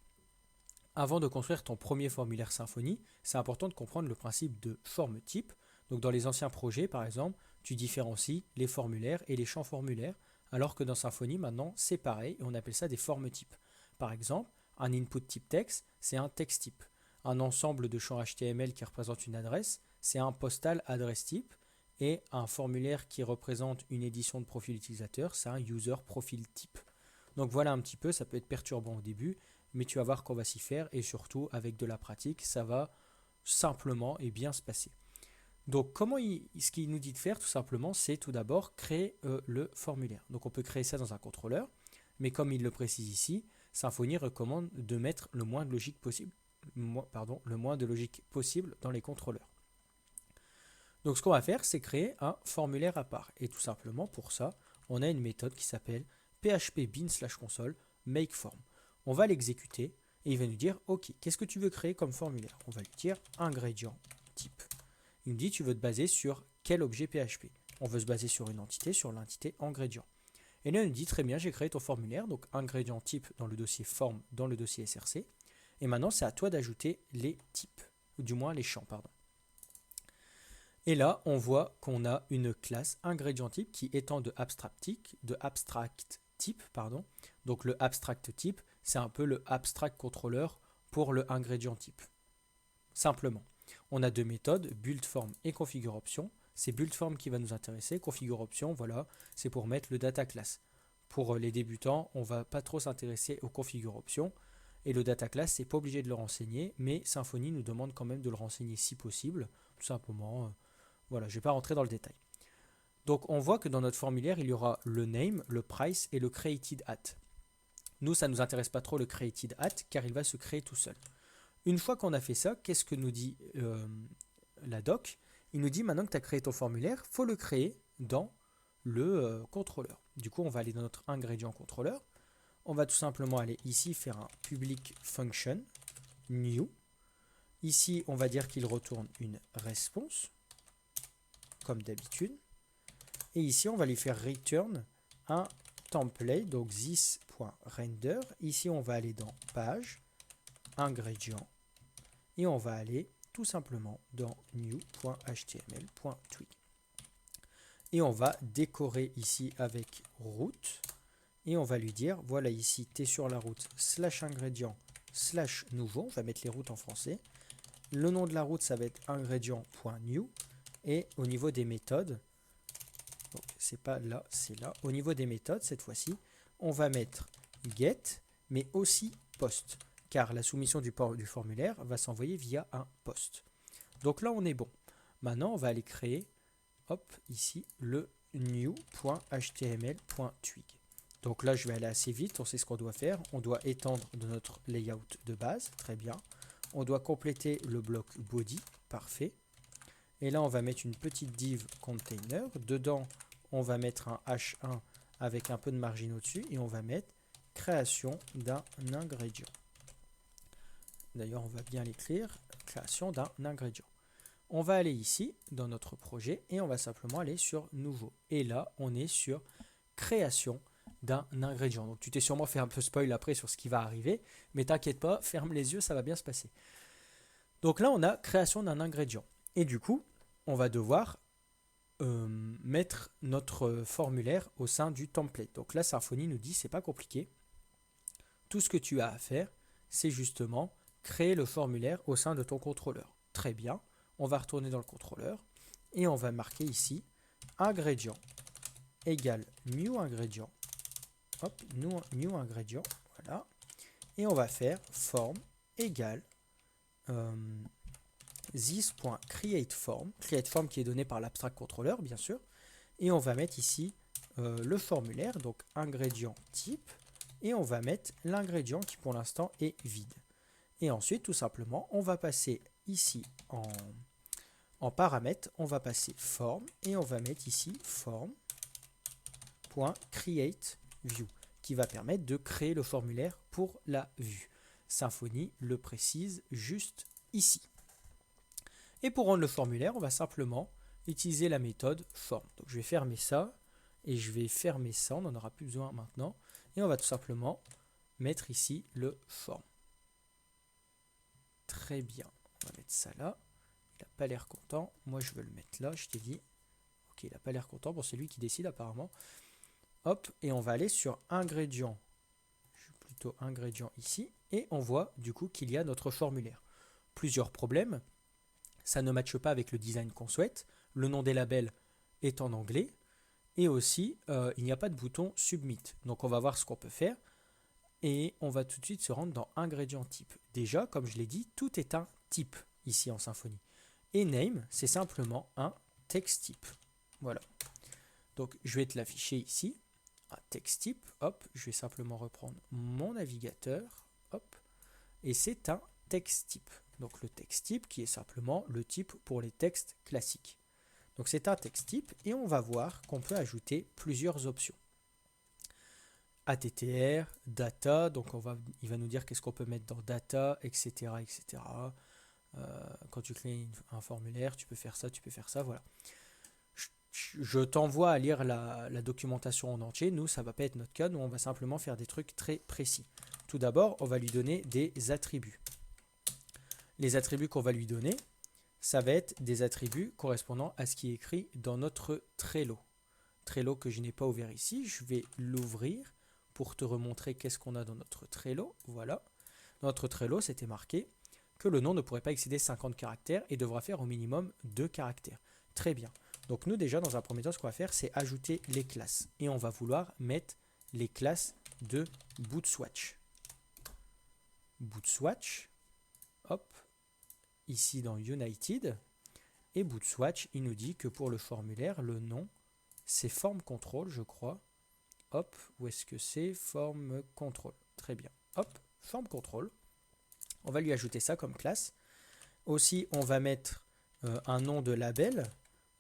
avant de construire ton premier formulaire Symfony, c'est important de comprendre le principe de forme type. Donc dans les anciens projets, par exemple, tu différencies les formulaires et les champs formulaires, alors que dans Symfony, maintenant, c'est pareil et on appelle ça des formes types. Par exemple, un input type texte, c'est un text type. Un ensemble de champs HTML qui représente une adresse, c'est un postal adresse type. Et un formulaire qui représente une édition de profil utilisateur, c'est un user profil type. Donc voilà un petit peu, ça peut être perturbant au début, mais tu vas voir qu'on va s'y faire et surtout avec de la pratique, ça va simplement et bien se passer. Donc ce qu'il nous dit de faire tout simplement, c'est tout d'abord créer le formulaire. Donc on peut créer ça dans un contrôleur, mais comme il le précise ici, Symfony recommande de mettre le moins de logique possible, dans les contrôleurs. Donc ce qu'on va faire, c'est créer un formulaire à part. Et tout simplement pour ça, on a une méthode qui s'appelle php bin/console makeForm. On va l'exécuter et il va nous dire ok, qu'est-ce que tu veux créer comme formulaire? On va lui dire ingrédient type. Il nous dit tu veux te baser sur quel objet PHP? On veut se baser sur une entité, sur l'entité ingrédient. Et là il nous dit très bien, j'ai créé ton formulaire, donc ingrédient type dans le dossier form, dans le dossier src. Et maintenant c'est à toi d'ajouter les types, ou du moins les champs, pardon. Et là, on voit qu'on a une classe ingrédient type qui étend de abstract type. Donc le abstract type, c'est un peu le abstract controller pour le ingrédient type. Simplement. On a deux méthodes, buildForm et configureOption. C'est buildForm qui va nous intéresser. configureOption, voilà, c'est pour mettre le data class. Pour les débutants, on ne va pas trop s'intéresser aux configureOptions. Et le data class, c'est pas obligé de le renseigner, mais Symfony nous demande quand même de le renseigner si possible. Tout simplement. Voilà, je ne vais pas rentrer dans le détail. Donc on voit que dans notre formulaire, il y aura le name, le price et le created at. Nous, ça ne nous intéresse pas trop le created at car il va se créer tout seul. Une fois qu'on a fait ça, qu'est-ce que nous dit la doc? Il nous dit maintenant que tu as créé ton formulaire, il faut le créer dans le contrôleur. Du coup, on va aller dans notre ingrédient contrôleur. On va tout simplement aller ici faire un public function new. Ici, on va dire qu'il retourne une response, comme d'habitude. Et ici, on va lui faire return un template, donc this.render. Ici, on va aller dans page, ingrédients, et on va aller tout simplement dans new.html.twig. Et on va décorer ici avec route. Et on va lui dire, voilà ici, tu es sur la route /ingrédient /nouveau. On va mettre les routes en français. Le nom de la route, ça va être ingrédient.new. Et au niveau des méthodes, donc c'est pas là, c'est là. Au niveau des méthodes, cette fois-ci, on va mettre get, mais aussi post. Car la soumission du formulaire va s'envoyer via un post. Donc là, on est bon. Maintenant, on va aller créer, hop, ici, le new.html.twig. Donc là, je vais aller assez vite. On sait ce qu'on doit faire. On doit étendre de notre layout de base. Très bien. On doit compléter le bloc body. Parfait. Et là, on va mettre une petite div container. Dedans, on va mettre un H1 avec un peu de margin au-dessus. Et on va mettre création d'un ingrédient. D'ailleurs, on va bien l'écrire. Création d'un ingrédient. On va aller ici, dans notre projet, et on va simplement aller sur nouveau. Et là, on est sur création d'un ingrédient. Donc, tu t'es sûrement fait un peu spoil après sur ce qui va arriver. Mais t'inquiète pas, ferme les yeux, ça va bien se passer. Donc là, on a création d'un ingrédient. Et du coup, on va devoir mettre notre formulaire au sein du template. Donc là, Symfony nous dit, c'est pas compliqué. Tout ce que tu as à faire, c'est justement créer le formulaire au sein de ton contrôleur. Très bien. On va retourner dans le contrôleur et on va marquer ici ingrédient égale new ingrédient. Hop, new ingrédient. Voilà. Et on va faire form égale this.createForm, createForm qui est donné par l'abstract controller bien sûr, et on va mettre ici le formulaire, donc ingrédient type, et on va mettre l'ingrédient qui pour l'instant est vide. Et ensuite tout simplement on va passer ici en paramètre, on va passer form et on va mettre ici form.createView qui va permettre de créer le formulaire pour la vue. Symfony le précise juste ici. Et pour rendre le formulaire, on va simplement utiliser la méthode form. Donc je vais fermer ça et je vais fermer ça, on n'en aura plus besoin maintenant. Et on va tout simplement mettre ici le form. Très bien, on va mettre ça là. Il n'a pas l'air content, moi je veux le mettre là, je t'ai dit. Ok, il n'a pas l'air content, bon c'est lui qui décide apparemment. Hop, et on va aller sur ingrédient, plutôt ingrédient ici, et on voit du coup qu'il y a notre formulaire. Plusieurs problèmes. Ça ne matche pas avec le design qu'on souhaite. Le nom des labels est en anglais. Et aussi, il n'y a pas de bouton Submit. Donc, on va voir ce qu'on peut faire. Et on va tout de suite se rendre dans ingrédient type. Déjà, comme je l'ai dit, tout est un type ici en Symfony. Et name, c'est simplement un text type. Voilà. Donc, je vais te l'afficher ici. Un text type. Hop, je vais simplement reprendre mon navigateur. Hop. Et c'est un text type. Donc le text type qui est simplement le type pour les textes classiques. Donc c'est un text type et on va voir qu'on peut ajouter plusieurs options. ATTR, data, donc il va nous dire qu'est-ce qu'on peut mettre dans data, etc. etc. Quand tu crées un formulaire, tu peux faire ça, voilà. Je t'envoie à lire la documentation en entier. Nous, ça ne va pas être notre cas. Nous, on va simplement faire des trucs très précis. Tout d'abord, on va lui donner des attributs. Les attributs qu'on va lui donner, ça va être des attributs correspondant à ce qui est écrit dans notre Trello. Trello que je n'ai pas ouvert ici, je vais l'ouvrir pour te remontrer qu'est-ce qu'on a dans notre Trello. Voilà. Dans notre Trello, c'était marqué que le nom ne pourrait pas excéder 50 caractères et devra faire au minimum 2 caractères. Très bien. Donc nous déjà, dans un premier temps, ce qu'on va faire, c'est ajouter les classes. Et on va vouloir mettre les classes de BootSwatch. BootSwatch, hop, ici dans United, et BootSwatch, il nous dit que pour le formulaire, le nom, c'est Form Control, je crois. Hop, où est-ce que c'est? Form Control. Très bien. Hop, Form Control. On va lui ajouter ça comme classe. Aussi, on va mettre un nom de label.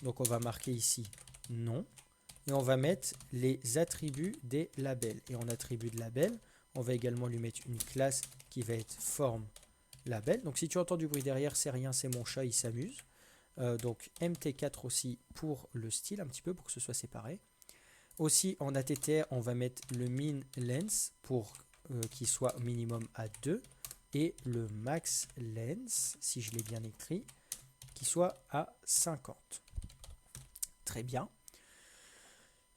Donc, on va marquer ici nom. Et on va mettre les attributs des labels. Et en attribut de label, on va également lui mettre une classe qui va être Form label. Donc si tu entends du bruit derrière, c'est rien, c'est mon chat, il s'amuse. Donc MT4 aussi pour le style, un petit peu pour que ce soit séparé. Aussi en ATTR, on va mettre le min length pour qu'il soit au minimum à 2 et le max length, si je l'ai bien écrit, qui soit à 50. Très bien.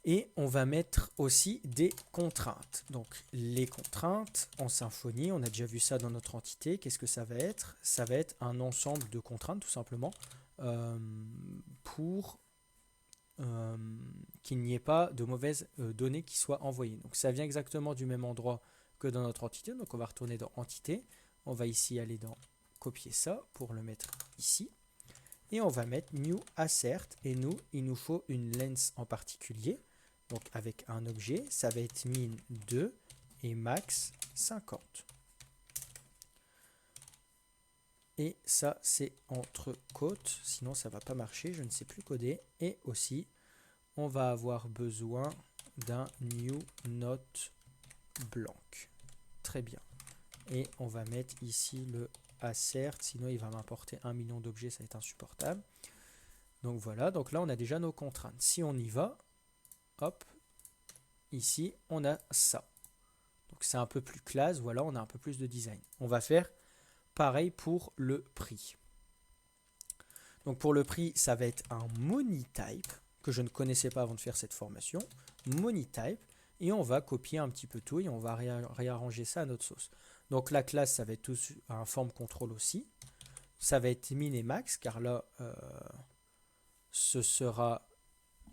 Et on va mettre aussi des contraintes. Donc les contraintes en Symfony, on a déjà vu ça dans notre entité. Qu'est-ce que ça va être? Ça va être un ensemble de contraintes tout simplement pour qu'il n'y ait pas de mauvaises données qui soient envoyées. Donc ça vient exactement du même endroit que dans notre entité. Donc on va retourner dans entité. On va ici aller dans copier ça pour le mettre ici. Et on va mettre new assert. Et nous, il nous faut une length en particulier. Donc avec un objet, ça va être min 2 et max 50. Et ça, c'est entre côtes, sinon ça ne va pas marcher, je ne sais plus coder. Et aussi, on va avoir besoin d'un new note blanc. Très bien. Et on va mettre ici le assert, sinon il va m'importer 1 million d'objets, ça va être insupportable. Donc voilà, donc là on a déjà nos contraintes. Si on y va, hop, ici on a ça. Donc c'est un peu plus classe, voilà, on a un peu plus de design. On va faire pareil pour le prix. Donc pour le prix, ça va être un money type que je ne connaissais pas avant de faire cette formation. Money type. Et on va copier un petit peu tout et on va réarranger ça à notre sauce. Donc la classe, ça va être tout un form control aussi. Ça va être min et max, car là, ce sera...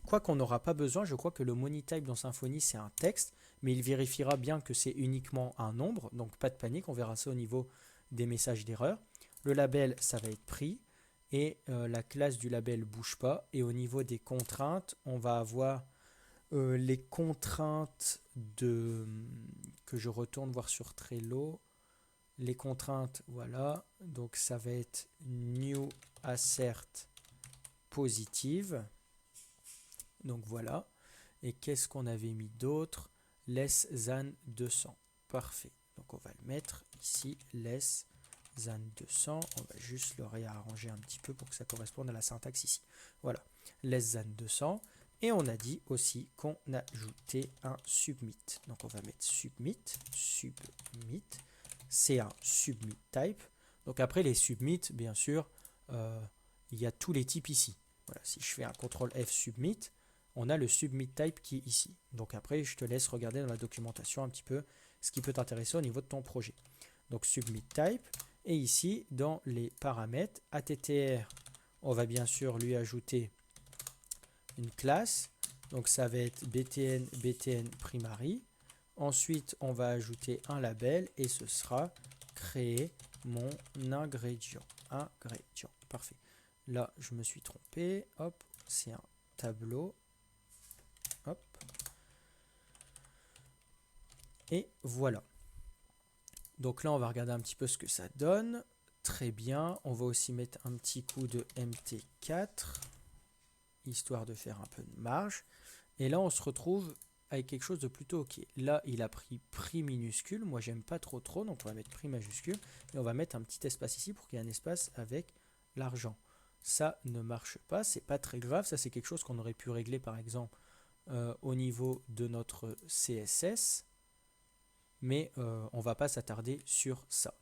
Quoi qu'on n'aura pas besoin, je crois que le money type dans Symfony, c'est un texte, mais il vérifiera bien que c'est uniquement un nombre, donc pas de panique, on verra ça au niveau des messages d'erreur. Le label, ça va être prix, et la classe du label bouge pas. Et au niveau des contraintes, on va avoir les contraintes que je retourne voir sur Trello. Les contraintes, voilà, donc ça va être new assert positive. Donc voilà. Et qu'est-ce qu'on avait mis d'autre? Less than 200. Parfait. Donc on va le mettre ici, less than 200. On va juste le réarranger un petit peu pour que ça corresponde à la syntaxe ici. Voilà. Less than 200. Et on a dit aussi qu'on ajoutait un submit. Donc on va mettre submit. C'est un submit type. Donc après les submit, bien sûr, il y a tous les types ici. Voilà, si je fais un CTRL F submit, on a le submit type qui est ici. Donc après, je te laisse regarder dans la documentation un petit peu ce qui peut t'intéresser au niveau de ton projet. Donc submit type. Et ici, dans les paramètres, ATTR, on va bien sûr lui ajouter une classe. Donc ça va être btn primary. Ensuite, on va ajouter un label et ce sera créer mon ingrédient. Parfait. Là, je me suis trompé. Hop, c'est un tableau. Hop. Et voilà. Donc là, on va regarder un petit peu ce que ça donne. Très bien. On va aussi mettre un petit coup de MT4, histoire de faire un peu de marge. Et là, on se retrouve avec quelque chose de plutôt ok. Là, il a pris prix minuscule. Moi, j'aime pas trop, donc on va mettre prix majuscule. Et on va mettre un petit espace ici pour qu'il y ait un espace avec l'argent. Ça ne marche pas, c'est pas très grave. Ça, c'est quelque chose qu'on aurait pu régler, par exemple, au niveau de notre CSS. Mais on va pas s'attarder sur ça.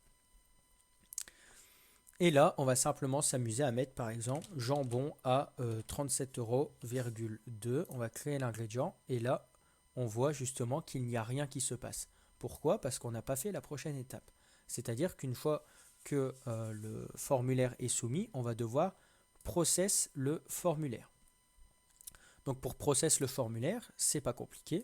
Et là, on va simplement s'amuser à mettre, par exemple, jambon à 37,2 €. On va créer l'ingrédient. Et là, on voit justement qu'il n'y a rien qui se passe. Pourquoi? Parce qu'on n'a pas fait la prochaine étape. C'est-à-dire qu'une fois que le formulaire est soumis, on va devoir process le formulaire. Donc pour process le formulaire, c'est pas compliqué.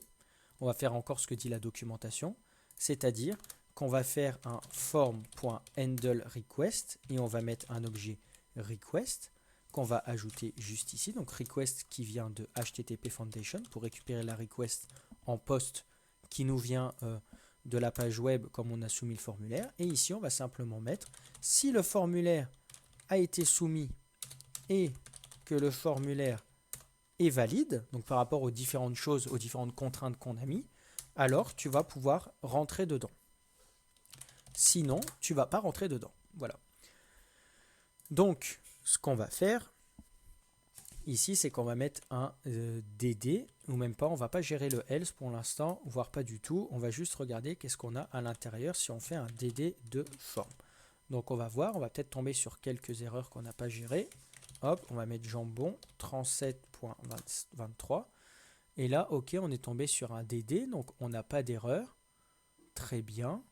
On va faire encore ce que dit la documentation, c'est-à-dire qu'on va faire un form.handleRequest et on va mettre un objet request qu'on va ajouter juste ici. Donc request qui vient de HTTP Foundation pour récupérer la request en post qui nous vient de la page web comme on a soumis le formulaire. Et ici, on va simplement mettre si le formulaire a été soumis et que le formulaire est valide, donc par rapport aux différentes choses, aux différentes contraintes qu'on a mis, alors tu vas pouvoir rentrer dedans. Sinon, tu ne vas pas rentrer dedans. Voilà. Donc, ce qu'on va faire ici, c'est qu'on va mettre un DD, ou même pas, on va pas gérer le else pour l'instant, voire pas du tout. On va juste regarder qu'est-ce qu'on a à l'intérieur si on fait un DD de forme. Donc, on va voir, on va peut-être tomber sur quelques erreurs qu'on n'a pas gérées. Hop, on va mettre jambon 37.23. Et là, ok, on est tombé sur un DD, donc on n'a pas d'erreur. Très bien.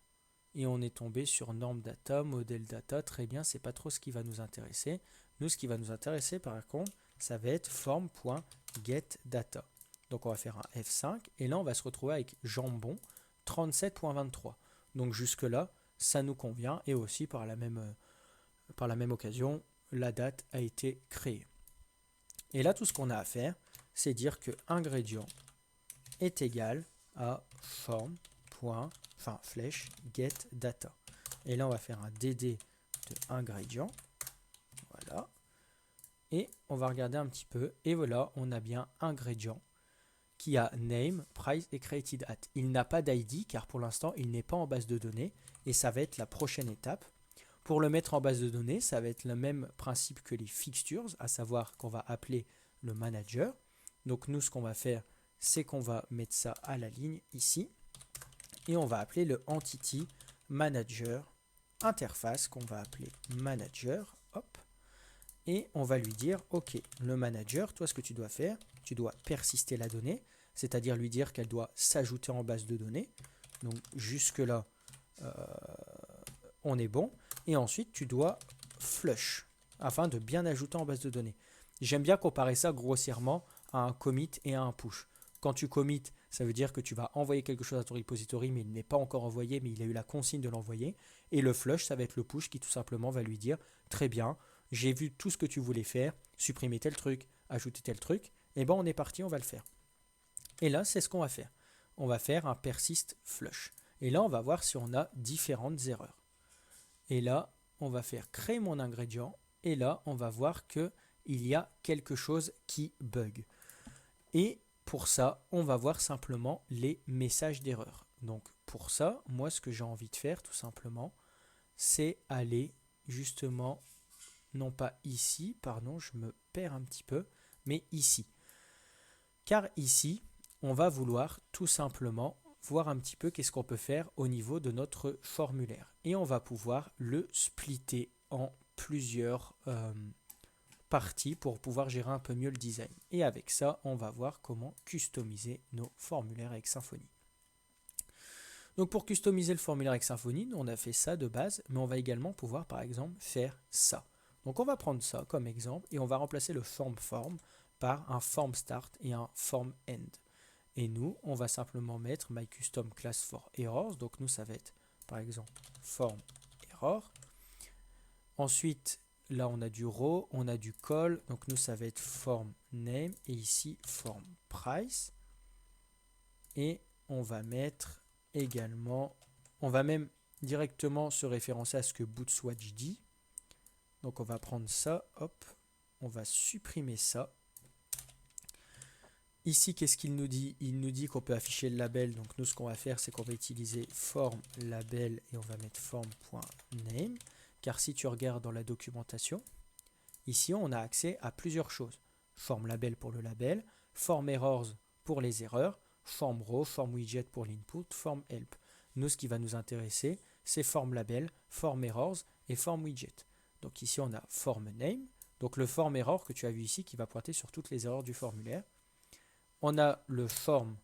Et on est tombé sur norme data, modèle data. Très bien, c'est pas trop ce qui va nous intéresser. Nous, ce qui va nous intéresser, par contre, ça va être form.getData. Donc, on va faire un F5. Et là, on va se retrouver avec jambon 37.23. Donc, jusque-là, ça nous convient. Et aussi, par la même occasion, la date a été créée. Et là, tout ce qu'on a à faire, c'est dire que ingrédient est égal à form. Flèche get data. Et là, on va faire un DD de ingrédient. Voilà. Et on va regarder un petit peu. Et voilà, on a bien ingrédient qui a name, price et created at. Il n'a pas d'ID car pour l'instant, il n'est pas en base de données. Et ça va être la prochaine étape. Pour le mettre en base de données, ça va être le même principe que les fixtures, à savoir qu'on va appeler le manager. Donc nous, ce qu'on va faire, c'est qu'on va mettre ça à la ligne ici. Et on va appeler le entity manager interface qu'on va appeler manager. Hop. Et on va lui dire, ok, le manager, toi, ce que tu dois faire, tu dois persister la donnée, c'est-à-dire lui dire qu'elle doit s'ajouter en base de données. Donc jusque-là, on est bon. Et ensuite, tu dois flush afin de bien ajouter en base de données. J'aime bien comparer ça grossièrement à un commit et à un push. Quand tu commit, ça veut dire que tu vas envoyer quelque chose à ton repository, mais il n'est pas encore envoyé, mais il a eu la consigne de l'envoyer. Et le flush, ça va être le push qui tout simplement va lui dire, très bien, j'ai vu tout ce que tu voulais faire, supprimer tel truc, ajouter tel truc, et ben on est parti, on va le faire. Et là, c'est ce qu'on va faire. On va faire un persist flush. Et là, on va voir si on a différentes erreurs. Et là, on va faire créer mon ingrédient. Et là, on va voir qu'il y a quelque chose qui bug. Et pour ça, on va voir simplement les messages d'erreur. Donc pour ça, moi ce que j'ai envie de faire tout simplement, c'est aller justement, non pas ici, pardon, je me perds un petit peu, mais ici. Car ici, on va vouloir tout simplement voir un petit peu qu'est-ce qu'on peut faire au niveau de notre formulaire. Et on va pouvoir le splitter en plusieurs partie pour pouvoir gérer un peu mieux le design. Et avec ça, on va voir comment customiser nos formulaires avec Symfony. Donc pour customiser le formulaire avec Symfony, on a fait ça de base, mais on va également pouvoir par exemple faire ça. Donc on va prendre ça comme exemple et on va remplacer le form par un form start et un form end. Et nous, on va simplement mettre my custom class for errors. Donc nous, ça va être par exemple form error. Ensuite, là, on a du row, on a du call. Donc, nous, ça va être form name. Et ici, form price. Et on va mettre également... On va même directement se référencer à ce que Bootswatch dit. Donc, on va prendre ça. Hop. On va supprimer ça. Ici, qu'est-ce qu'il nous dit? Il nous dit qu'on peut afficher le label. Donc, nous, ce qu'on va faire, c'est qu'on va utiliser form label. Et on va mettre form.name. Car si tu regardes dans la documentation, ici on a accès à plusieurs choses. Form label pour le label, form errors pour les erreurs, form row, form widget pour l'input, form help. Nous, ce qui va nous intéresser, c'est form label, form errors et form widget. Donc ici on a form name, donc le form error que tu as vu ici qui va pointer sur toutes les erreurs du formulaire. On a le form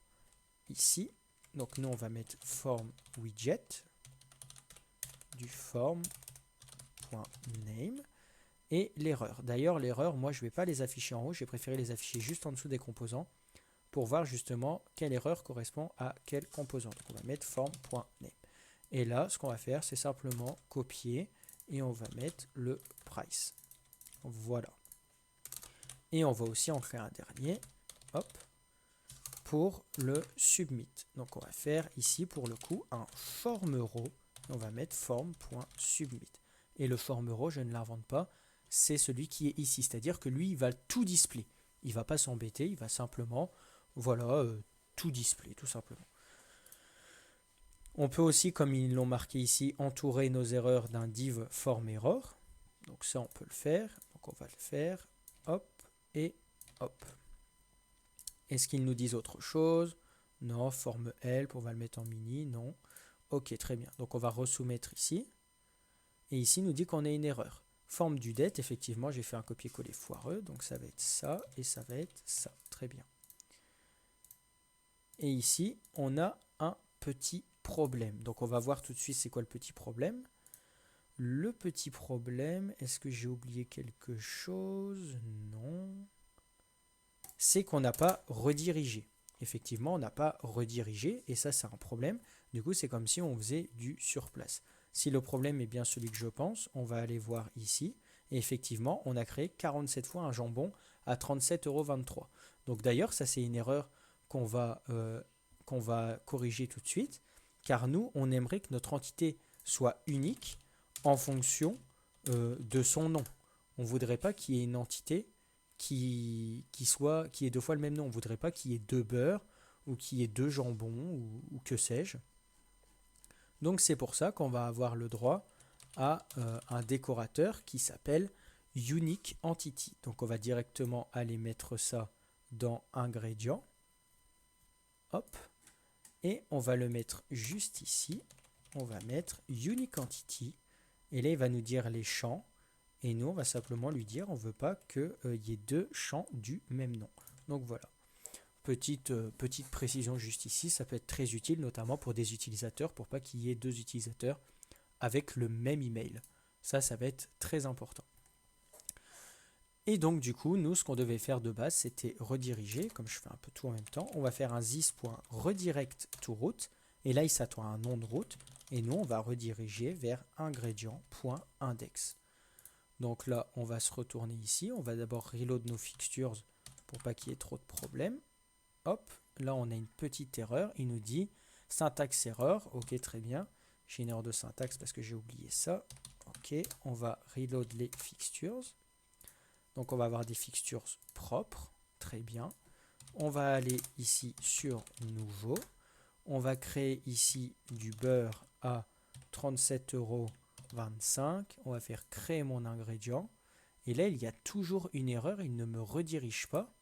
ici, donc nous on va mettre form widget du form name et l'erreur. D'ailleurs, l'erreur, moi, je ne vais pas les afficher en haut, j'ai préféré les afficher juste en dessous des composants pour voir justement quelle erreur correspond à quel composant. Donc, on va mettre form.name. Et là, ce qu'on va faire, c'est simplement copier et on va mettre le price. Voilà. Et on va aussi en créer un dernier. Hop. Pour le submit. Donc, on va faire ici, pour le coup, un form row. On va mettre form.submit. Et le form row, je ne l'invente pas, c'est celui qui est ici. C'est-à-dire que lui, il va tout display. Il ne va pas s'embêter, il va simplement, voilà, tout display, tout simplement. On peut aussi, comme ils l'ont marqué ici, entourer nos erreurs d'un div form error. Donc ça, on peut le faire. Donc on va le faire. Hop et hop. Est-ce qu'ils nous disent autre chose? Non, forme help, on va le mettre en mini, non. Ok, très bien. Donc on va resoumettre ici. Et ici, il nous dit qu'on a une erreur. Forme du det, effectivement, j'ai fait un copier-coller foireux. Donc ça va être ça et ça va être ça. Très bien. Et ici, on a un petit problème. Donc on va voir tout de suite c'est quoi le petit problème. Le petit problème, est-ce que j'ai oublié quelque chose? Non. C'est qu'on n'a pas redirigé. Effectivement, on n'a pas redirigé et ça, c'est un problème. Du coup, c'est comme si on faisait du surplace. Si le problème est bien celui que je pense, on va aller voir ici. Et effectivement, on a créé 47 fois un jambon à 37,23 €. Donc d'ailleurs, ça, c'est une erreur qu'on va corriger tout de suite. Car nous, on aimerait que notre entité soit unique en fonction de son nom. On ne voudrait pas qu'il y ait une entité qui ait deux fois le même nom. On ne voudrait pas qu'il y ait deux beurres ou qu'il y ait deux jambons ou que sais-je. Donc c'est pour ça qu'on va avoir le droit à un décorateur qui s'appelle Unique Entity. Donc on va directement aller mettre ça dans Ingrédients. Hop. Et on va le mettre juste ici. On va mettre Unique Entity. Et là, il va nous dire les champs. Et nous, on va simplement lui dire, on ne veut pas qu'il y ait deux champs du même nom. Donc voilà. Petite précision juste ici, ça peut être très utile, notamment pour des utilisateurs, pour pas qu'il y ait deux utilisateurs avec le même email. Ça va être très important. Et donc du coup, nous, ce qu'on devait faire de base, c'était rediriger, comme je fais un peu tout en même temps. On va faire un this.redirect to route, et là, il s'attend à un nom de route, et nous, on va rediriger vers ingrédient.index. Donc là, on va se retourner ici. On va d'abord reload nos fixtures pour pas qu'il y ait trop de problèmes. Hop, là on a une petite erreur. Il nous dit syntaxe erreur. Ok, très bien. J'ai une erreur de syntaxe parce que j'ai oublié ça. Ok, on va reload les fixtures. Donc on va avoir des fixtures propres. Très bien. On va aller ici sur nouveau. On va créer ici du beurre à 37,25 €. On va faire créer mon ingrédient. Et là, il y a toujours une erreur. Il ne me redirige pas.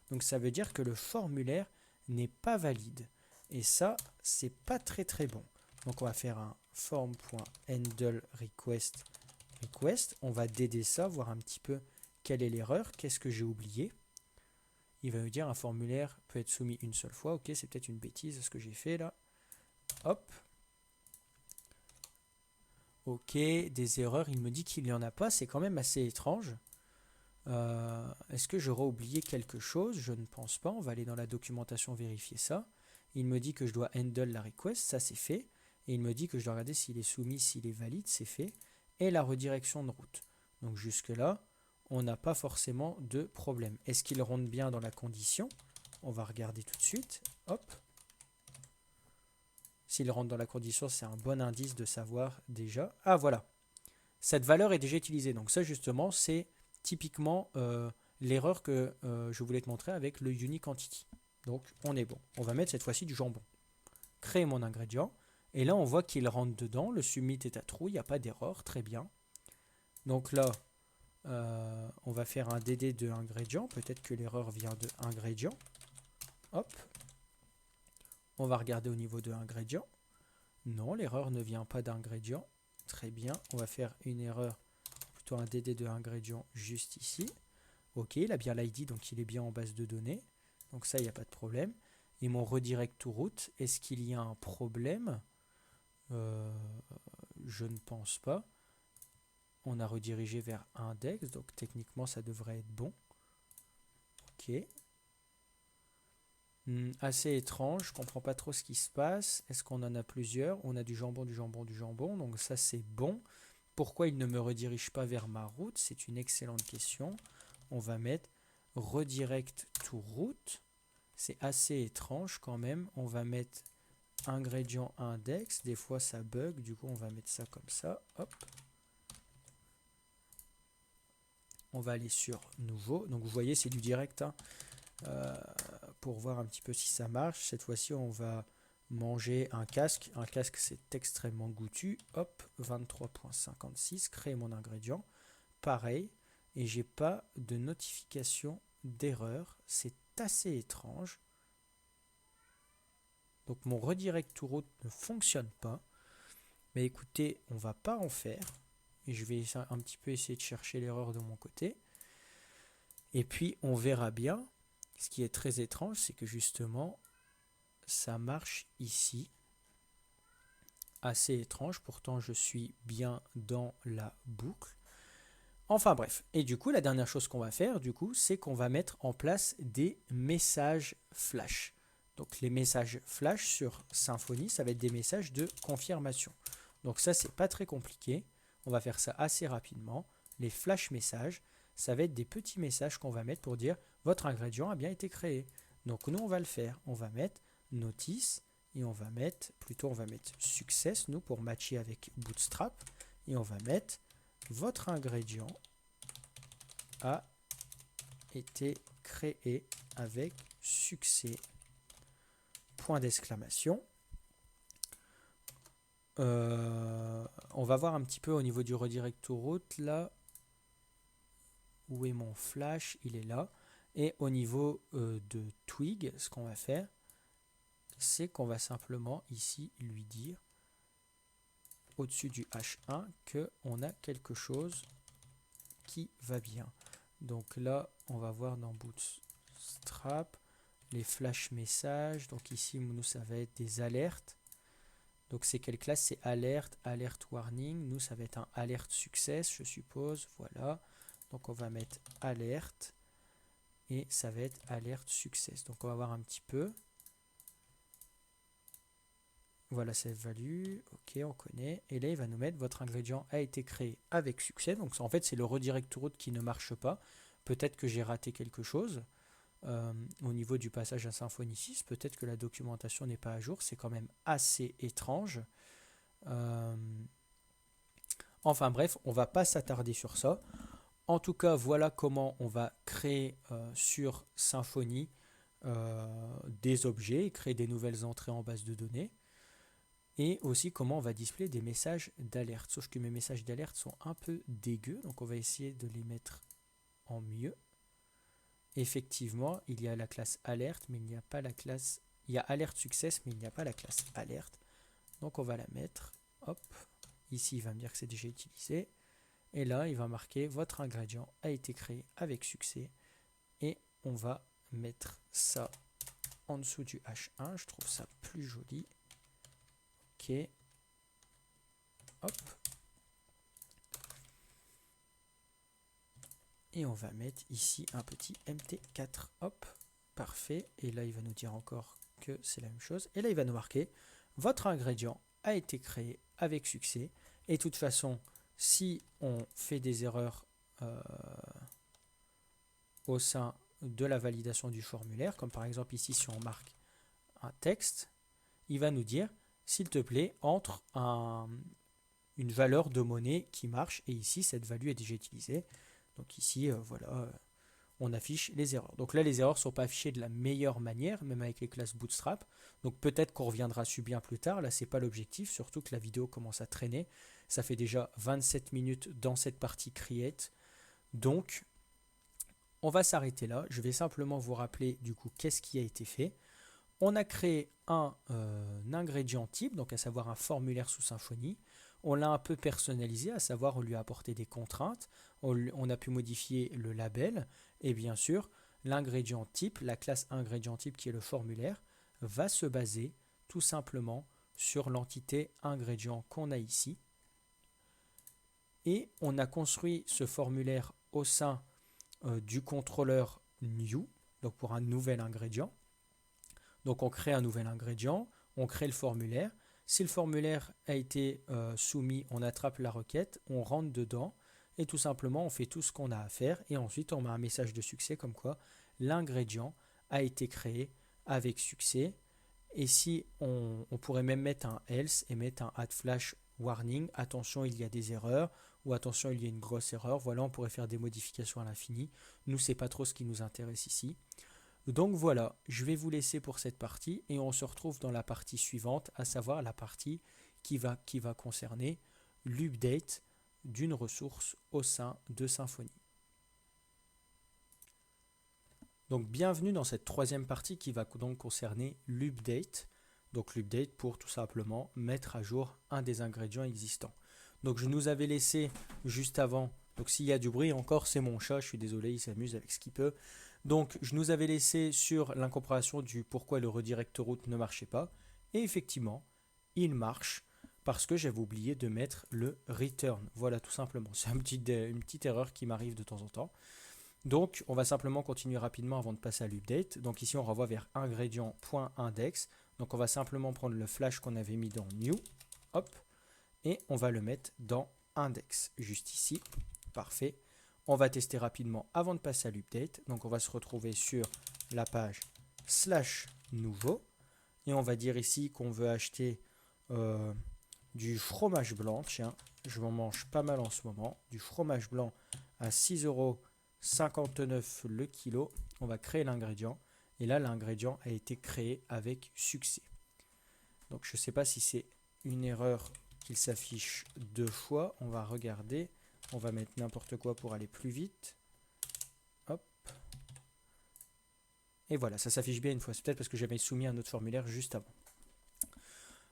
Donc ça veut dire que le formulaire n'est pas valide. Et ça, c'est pas très très bon. Donc on va faire un form.handleRequest. On va déder ça, voir un petit peu quelle est l'erreur, qu'est-ce que j'ai oublié. Il va me dire un formulaire peut être soumis une seule fois. Ok, c'est peut-être une bêtise ce que j'ai fait là. Hop. Ok, des erreurs. Il me dit qu'il n'y en a pas. C'est quand même assez étrange. Est-ce que j'aurais oublié quelque chose? Je ne pense pas. On va aller dans la documentation vérifier ça. Il me dit que je dois handle la request. Ça, c'est fait. Et il me dit que je dois regarder s'il est soumis, s'il est valide. C'est fait. Et la redirection de route. Donc jusque-là, on n'a pas forcément de problème. Est-ce qu'il rentre bien dans la condition? On va regarder tout de suite. Hop. S'il rentre dans la condition, c'est un bon indice de savoir déjà. Ah, voilà. Cette valeur est déjà utilisée. Donc ça, justement, c'est typiquement l'erreur que je voulais te montrer avec le unique entity. Donc, on est bon. On va mettre cette fois-ci du jambon. Créer mon ingrédient. Et là, on voit qu'il rentre dedans. Le submit est à true. Il n'y a pas d'erreur. Très bien. Donc là, on va faire un DD de ingrédient. Peut-être que l'erreur vient de ingrédient. Hop. On va regarder au niveau de ingrédient. Non, l'erreur ne vient pas d'ingrédient. Très bien. On va faire une erreur, plutôt un DD de ingrédient juste ici. Ok, il a bien l'ID, donc il est bien en base de données. Donc ça, il n'y a pas de problème. Et mon redirect to route, est-ce qu'il y a un problème? Je ne pense pas. On a redirigé vers index, donc techniquement, ça devrait être bon. Ok. Assez étrange, je comprends pas trop ce qui se passe. Est-ce qu'on en a plusieurs? On a du jambon, du jambon, du jambon, donc ça c'est bon. Pourquoi il ne me redirige pas vers ma route? C'est une excellente question. On va mettre redirect to route. C'est assez étrange quand même. On va mettre ingrédient index. Des fois ça bug, du coup on va mettre ça comme ça. Hop. On va aller sur nouveau. Donc vous voyez c'est du direct. Hein. Pour voir un petit peu si ça marche. Cette fois-ci, on va manger un casque. Un casque, c'est extrêmement goûtu. Hop, 23,56, créer mon ingrédient. Pareil, et j'ai pas de notification d'erreur. C'est assez étrange. Donc mon redirect to route ne fonctionne pas. Mais écoutez, on va pas en faire. Et je vais un petit peu essayer de chercher l'erreur de mon côté. Et puis on verra bien. Ce qui est très étrange, c'est que justement, ça marche ici. Assez étrange, pourtant je suis bien dans la boucle. Enfin bref, et du coup la dernière chose qu'on va faire du coup, c'est qu'on va mettre en place des messages flash. Donc les messages flash sur Symfony, ça va être des messages de confirmation. Donc ça c'est pas très compliqué, on va faire ça assez rapidement. Les flash messages, ça va être des petits messages qu'on va mettre pour dire votre ingrédient a bien été créé. Donc nous on va le faire, on va mettre notice et on va mettre success nous pour matcher avec Bootstrap et on va mettre votre ingrédient a été créé avec succès. Point d'exclamation. On va voir un petit peu au niveau du redirect to route là. Où est mon flash? Il est là. Et au niveau de Twig, ce qu'on va faire, c'est qu'on va simplement ici lui dire au-dessus du H1 qu'on a quelque chose qui va bien. Donc là, on va voir dans Bootstrap les flash messages. Donc ici, nous, ça va être des alertes. Donc c'est quelle classe? C'est alerte, alert warning. Nous, ça va être un alert success, je suppose. Voilà. Donc on va mettre alerte et ça va être alert success. Donc on va voir un petit peu. Voilà, ça évalue. Ok, on connaît. Et là, il va nous mettre votre ingrédient a été créé avec succès. Donc en fait, c'est le redirect to route qui ne marche pas. Peut-être que j'ai raté quelque chose au niveau du passage à Symfony 6. Peut-être que la documentation n'est pas à jour. C'est quand même assez étrange. Enfin bref, on ne va pas s'attarder sur ça. En tout cas, voilà comment on va créer sur Symfony des objets et créer des nouvelles entrées en base de données. Et aussi comment on va displayer des messages d'alerte. Sauf que mes messages d'alerte sont un peu dégueux, donc on va essayer de les mettre en mieux. Effectivement, il y a la classe alerte, mais il n'y a pas la classe... Il y a alerte success, mais il n'y a pas la classe alerte. Donc on va la mettre. Hop. Ici, il va me dire que c'est déjà utilisé. Et là, il va marquer votre ingrédient a été créé avec succès. Et on va mettre ça en dessous du H1. Je trouve ça plus joli. Ok. Hop. Et on va mettre ici un petit MT4. Hop. Parfait. Et là, il va nous dire encore que c'est la même chose. Et là, il va nous marquer votre ingrédient a été créé avec succès. Et de toute façon, si on fait des erreurs au sein de la validation du formulaire, comme par exemple ici, si on marque un texte, il va nous dire s'il te plaît, entre une valeur de monnaie qui marche. Et ici, cette value est déjà utilisée. Donc ici, voilà, on affiche les erreurs. Donc là, les erreurs ne sont pas affichées de la meilleure manière, même avec les classes Bootstrap. Donc peut-être qu'on reviendra dessus bien plus tard. Là, ce n'est pas l'objectif, surtout que la vidéo commence à traîner. Ça fait déjà 27 minutes dans cette partie Create. Donc, on va s'arrêter là. Je vais simplement vous rappeler du coup qu'est-ce qui a été fait. On a créé un ingrédient type, donc à savoir un formulaire sous Symfony. On l'a un peu personnalisé, à savoir on lui a apporté des contraintes. On a pu modifier le label. Et bien sûr, l'ingrédient type, la classe ingrédient type qui est le formulaire, va se baser tout simplement sur l'entité ingrédient qu'on a ici. Et on a construit ce formulaire au sein du contrôleur new, donc pour un nouvel ingrédient. Donc on crée un nouvel ingrédient, on crée le formulaire. Si le formulaire a été soumis, on attrape la requête, on rentre dedans et tout simplement on fait tout ce qu'on a à faire et ensuite on met un message de succès comme quoi l'ingrédient a été créé avec succès. Et si on pourrait même mettre un else et mettre un add flash warning, attention il y a des erreurs ou attention il y a une grosse erreur. Voilà, on pourrait faire des modifications à l'infini. Nous, c'est pas trop ce qui nous intéresse ici. Donc voilà, je vais vous laisser pour cette partie et on se retrouve dans la partie suivante, à savoir la partie qui va concerner l'update d'une ressource au sein de Symfony. Donc bienvenue dans cette troisième partie qui va donc concerner l'update. Donc l'update pour tout simplement mettre à jour un des ingrédients existants. Donc je nous avais laissé juste avant, donc s'il y a du bruit encore, c'est mon chat, je suis désolé, il s'amuse avec ce qu'il peut. Donc je nous avais laissé sur l'incompréhension du pourquoi le redirect route ne marchait pas. Et effectivement, il marche parce que j'avais oublié de mettre le return. Voilà tout simplement, c'est une petite erreur qui m'arrive de temps en temps. Donc, on va simplement continuer rapidement avant de passer à l'update. Donc ici, on renvoie vers ingrédient.index. Donc, on va simplement prendre le flash qu'on avait mis dans new, hop, et on va le mettre dans index, juste ici. Parfait. On va tester rapidement avant de passer à l'update. Donc, on va se retrouver sur la page /nouveau. Et on va dire ici qu'on veut acheter du fromage blanc. Tiens, je m'en mange pas mal en ce moment. Du fromage blanc à 6,59 € le kilo. On va créer l'ingrédient. Et là, l'ingrédient a été créé avec succès. Donc, je ne sais pas si c'est une erreur qu'il s'affiche deux fois. On va regarder. On va mettre n'importe quoi pour aller plus vite. Hop. Et voilà, ça s'affiche bien une fois. C'est peut-être parce que j'avais soumis un autre formulaire juste avant.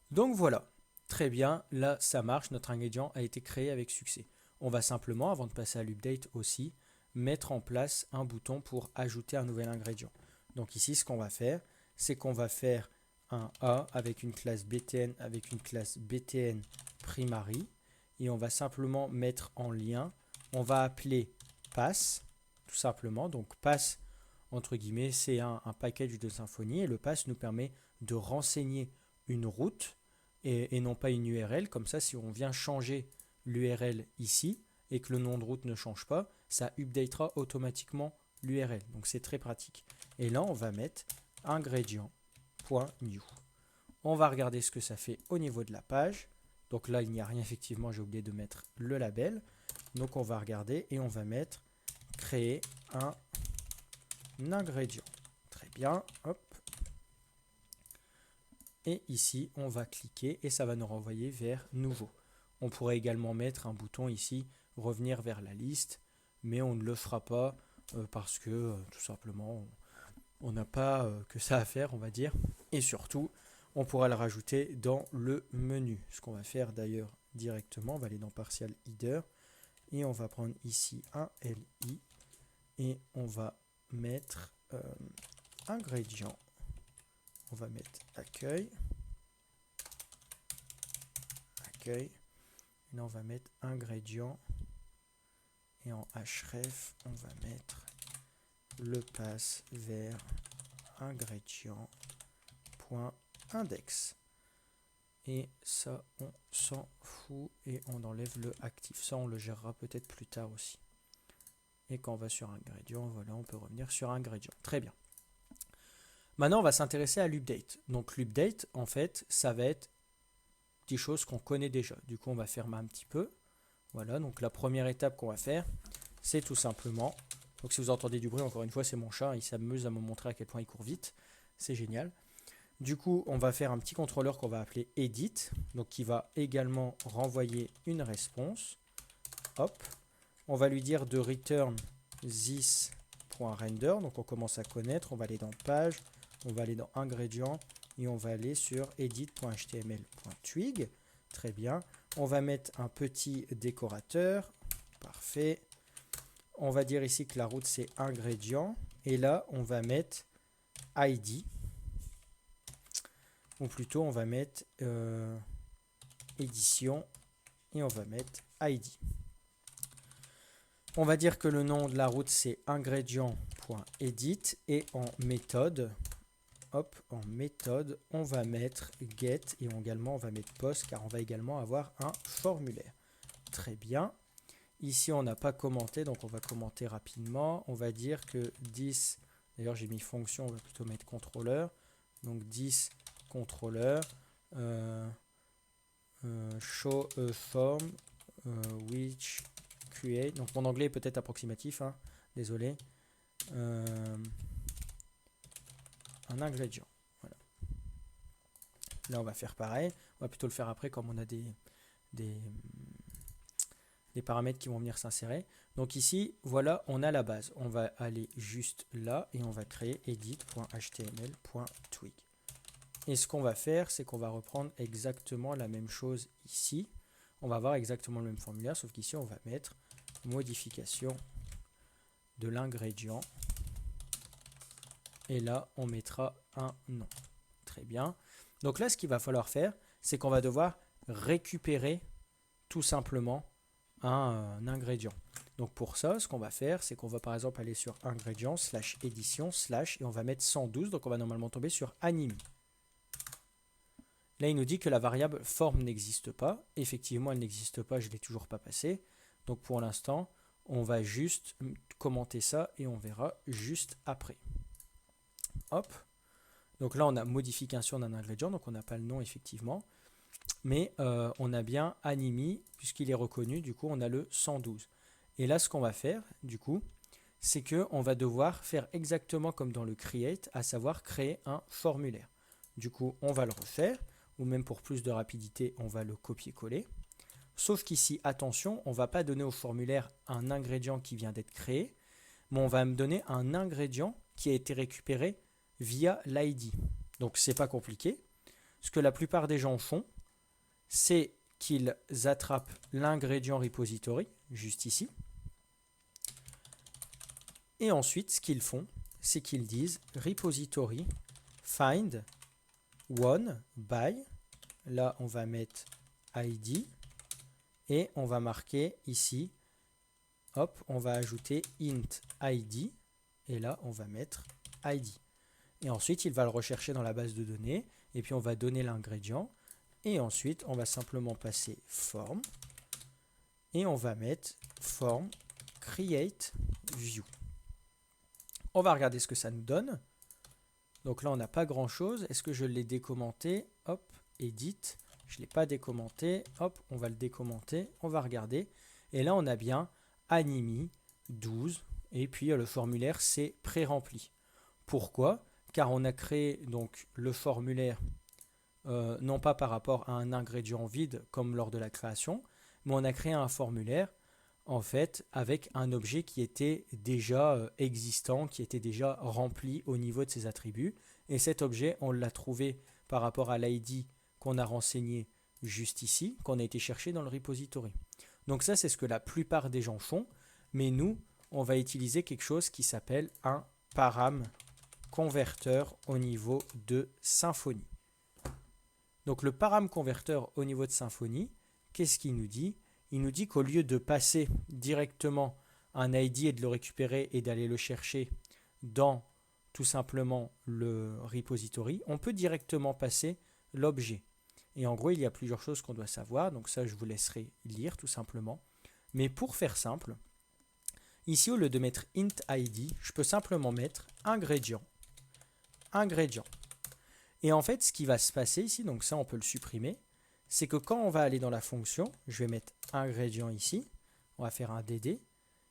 Donc voilà. Très bien. Là, ça marche. Notre ingrédient a été créé avec succès. On va simplement, avant de passer à l'update aussi, mettre en place un bouton pour ajouter un nouvel ingrédient. Donc ici, ce qu'on va faire, c'est qu'on va faire un A avec une classe BTN, avec une classe BTN primary. Et on va simplement mettre en lien, on va appeler pass, tout simplement. Donc pass, entre guillemets, c'est un package de Symfony. Et le pass nous permet de renseigner une route et non pas une URL. Comme ça, si on vient changer l'URL ici et que le nom de route ne change pas, ça updatera automatiquement l'URL. Donc c'est très pratique. Et là, on va mettre ingrédient.new. On va regarder ce que ça fait au niveau de la page. Donc là, il n'y a rien, effectivement, j'ai oublié de mettre le label. Donc on va regarder et on va mettre créer un ingrédient. Très bien, hop. Et ici, on va cliquer et ça va nous renvoyer vers nouveau. On pourrait également mettre un bouton ici, revenir vers la liste, mais on ne le fera pas parce que tout simplement, on n'a pas que ça à faire, on va dire. Et surtout, on pourra le rajouter dans le menu. Ce qu'on va faire d'ailleurs directement, on va aller dans Partial Header et on va prendre ici un LI et on va mettre ingrédient. On va mettre accueil. Accueil. Et là, on va mettre ingrédient. Et en href, on va mettre le pass vers ingrédient.index. Et ça, on s'en fout et on enlève le actif. Ça, on le gérera peut-être plus tard aussi. Et quand on va sur ingrédient, voilà, on peut revenir sur ingrédient. Très bien. Maintenant, on va s'intéresser à l'update. Donc, l'update, en fait, ça va être des choses qu'on connaît déjà. Du coup, on va fermer un petit peu. Voilà, donc la première étape qu'on va faire, c'est tout simplement... Donc, si vous entendez du bruit, encore une fois, c'est mon chat. Il s'amuse à me montrer à quel point il court vite. C'est génial. Du coup, on va faire un petit contrôleur qu'on va appeler edit. Donc, qui va également renvoyer une réponse. Hop. On va lui dire de return this.render. Donc, on commence à connaître. On va aller dans page. On va aller dans ingrédients et on va aller sur edit.html.twig. Très bien. On va mettre un petit décorateur. Parfait. On va dire ici que la route c'est ingrédient. Et là, on va mettre ID. Ou plutôt, on va mettre édition et on va mettre ID. On va dire que le nom de la route c'est ingrédient.edit et en méthode, hop, en méthode, on va mettre get et également on va mettre post car on va également avoir un formulaire. Très bien. Ici, on n'a pas commenté, donc on va commenter rapidement. On va dire que 10, d'ailleurs j'ai mis fonction, on va plutôt mettre contrôleur. Donc 10 contrôleur, show a form, which create. Donc mon anglais est peut-être approximatif, hein, désolé. un ingrédient. Voilà. Là, on va faire pareil. On va plutôt le faire après comme on a des paramètres qui vont venir s'insérer. Donc ici, voilà, on a la base. On va aller juste là et on va créer edit.html.twig. Et ce qu'on va faire, c'est qu'on va reprendre exactement la même chose ici. On va avoir exactement le même formulaire, sauf qu'ici, on va mettre modification de l'ingrédient. Et là, on mettra un nom. Très bien. Donc là, ce qu'il va falloir faire, c'est qu'on va devoir récupérer tout simplement un ingrédient. Donc pour ça, ce qu'on va faire, c'est qu'on va par exemple aller sur ingrédient / édition / et on va mettre 112. Donc on va normalement tomber sur anime. Là, il nous dit que la variable forme n'existe pas. Effectivement, elle n'existe pas, je ne l'ai toujours pas passée. Donc pour l'instant, on va juste commenter ça et on verra juste après. Hop. Donc là, on a modification d'un ingrédient, donc on n'a pas le nom effectivement. Mais on a bien anime, puisqu'il est reconnu, du coup, on a le 112. Et là, ce qu'on va faire, du coup, c'est qu'on va devoir faire exactement comme dans le create, à savoir créer un formulaire. Du coup, on va le refaire. Ou même pour plus de rapidité, on va le copier-coller. Sauf qu'ici, attention, on ne va pas donner au formulaire un ingrédient qui vient d'être créé, mais on va me donner un ingrédient qui a été récupéré via l'ID. Donc, ce n'est pas compliqué. Ce que la plupart des gens font, c'est qu'ils attrapent l'ingrédient repository, juste ici. Et ensuite, ce qu'ils font, c'est qu'ils disent repository find one by, là on va mettre ID et on va marquer ici, hop, on va ajouter int ID et là on va mettre ID. Et ensuite il va le rechercher dans la base de données et puis on va donner l'ingrédient et ensuite on va simplement passer form et on va mettre form create view. On va regarder ce que ça nous donne. Donc là, on n'a pas grand-chose. Est-ce que je l'ai décommenté? Hop, edit. Je ne l'ai pas décommenté. Hop, on va le décommenter. On va regarder. Et là, on a bien anime 12. Et puis, le formulaire, c'est pré-rempli. Pourquoi? Car on a créé donc le formulaire, non pas par rapport à un ingrédient vide comme lors de la création, mais on a créé un formulaire en fait avec un objet qui était déjà existant, qui était déjà rempli au niveau de ses attributs. Et cet objet, on l'a trouvé par rapport à l'ID qu'on a renseigné juste ici, qu'on a été chercher dans le repository. Donc ça, c'est ce que la plupart des gens font, mais nous, on va utiliser quelque chose qui s'appelle un param converteur au niveau de Symfony. Donc le param converteur au niveau de Symfony, qu'est-ce qu'il nous dit? Il nous dit qu'au lieu de passer directement un ID et de le récupérer et d'aller le chercher dans tout simplement le repository, on peut directement passer l'objet. Et en gros, il y a plusieurs choses qu'on doit savoir. Donc ça, je vous laisserai lire tout simplement. Mais pour faire simple, ici, au lieu de mettre int ID, je peux simplement mettre ingrédient. Ingrédient. Et en fait, ce qui va se passer ici, donc ça, on peut le supprimer, c'est que quand on va aller dans la fonction, je vais mettre ingrédient ici, on va faire un DD,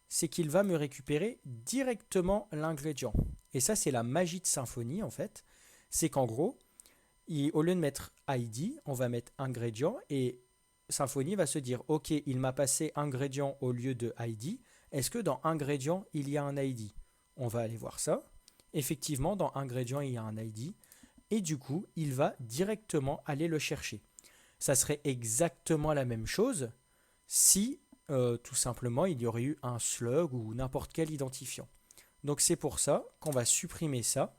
c'est qu'il va me récupérer directement l'ingrédient. Et ça, c'est la magie de Symfony, en fait. C'est qu'en gros, au lieu de mettre ID, on va mettre ingrédient et Symfony va se dire, ok, il m'a passé ingrédient au lieu de ID. Est-ce que dans ingrédient, il y a un ID? On va aller voir ça. Effectivement, dans ingrédient, il y a un ID. Et du coup, il va directement aller le chercher. Ça serait exactement la même chose si tout simplement il y aurait eu un slug ou n'importe quel identifiant. Donc c'est pour ça qu'on va supprimer ça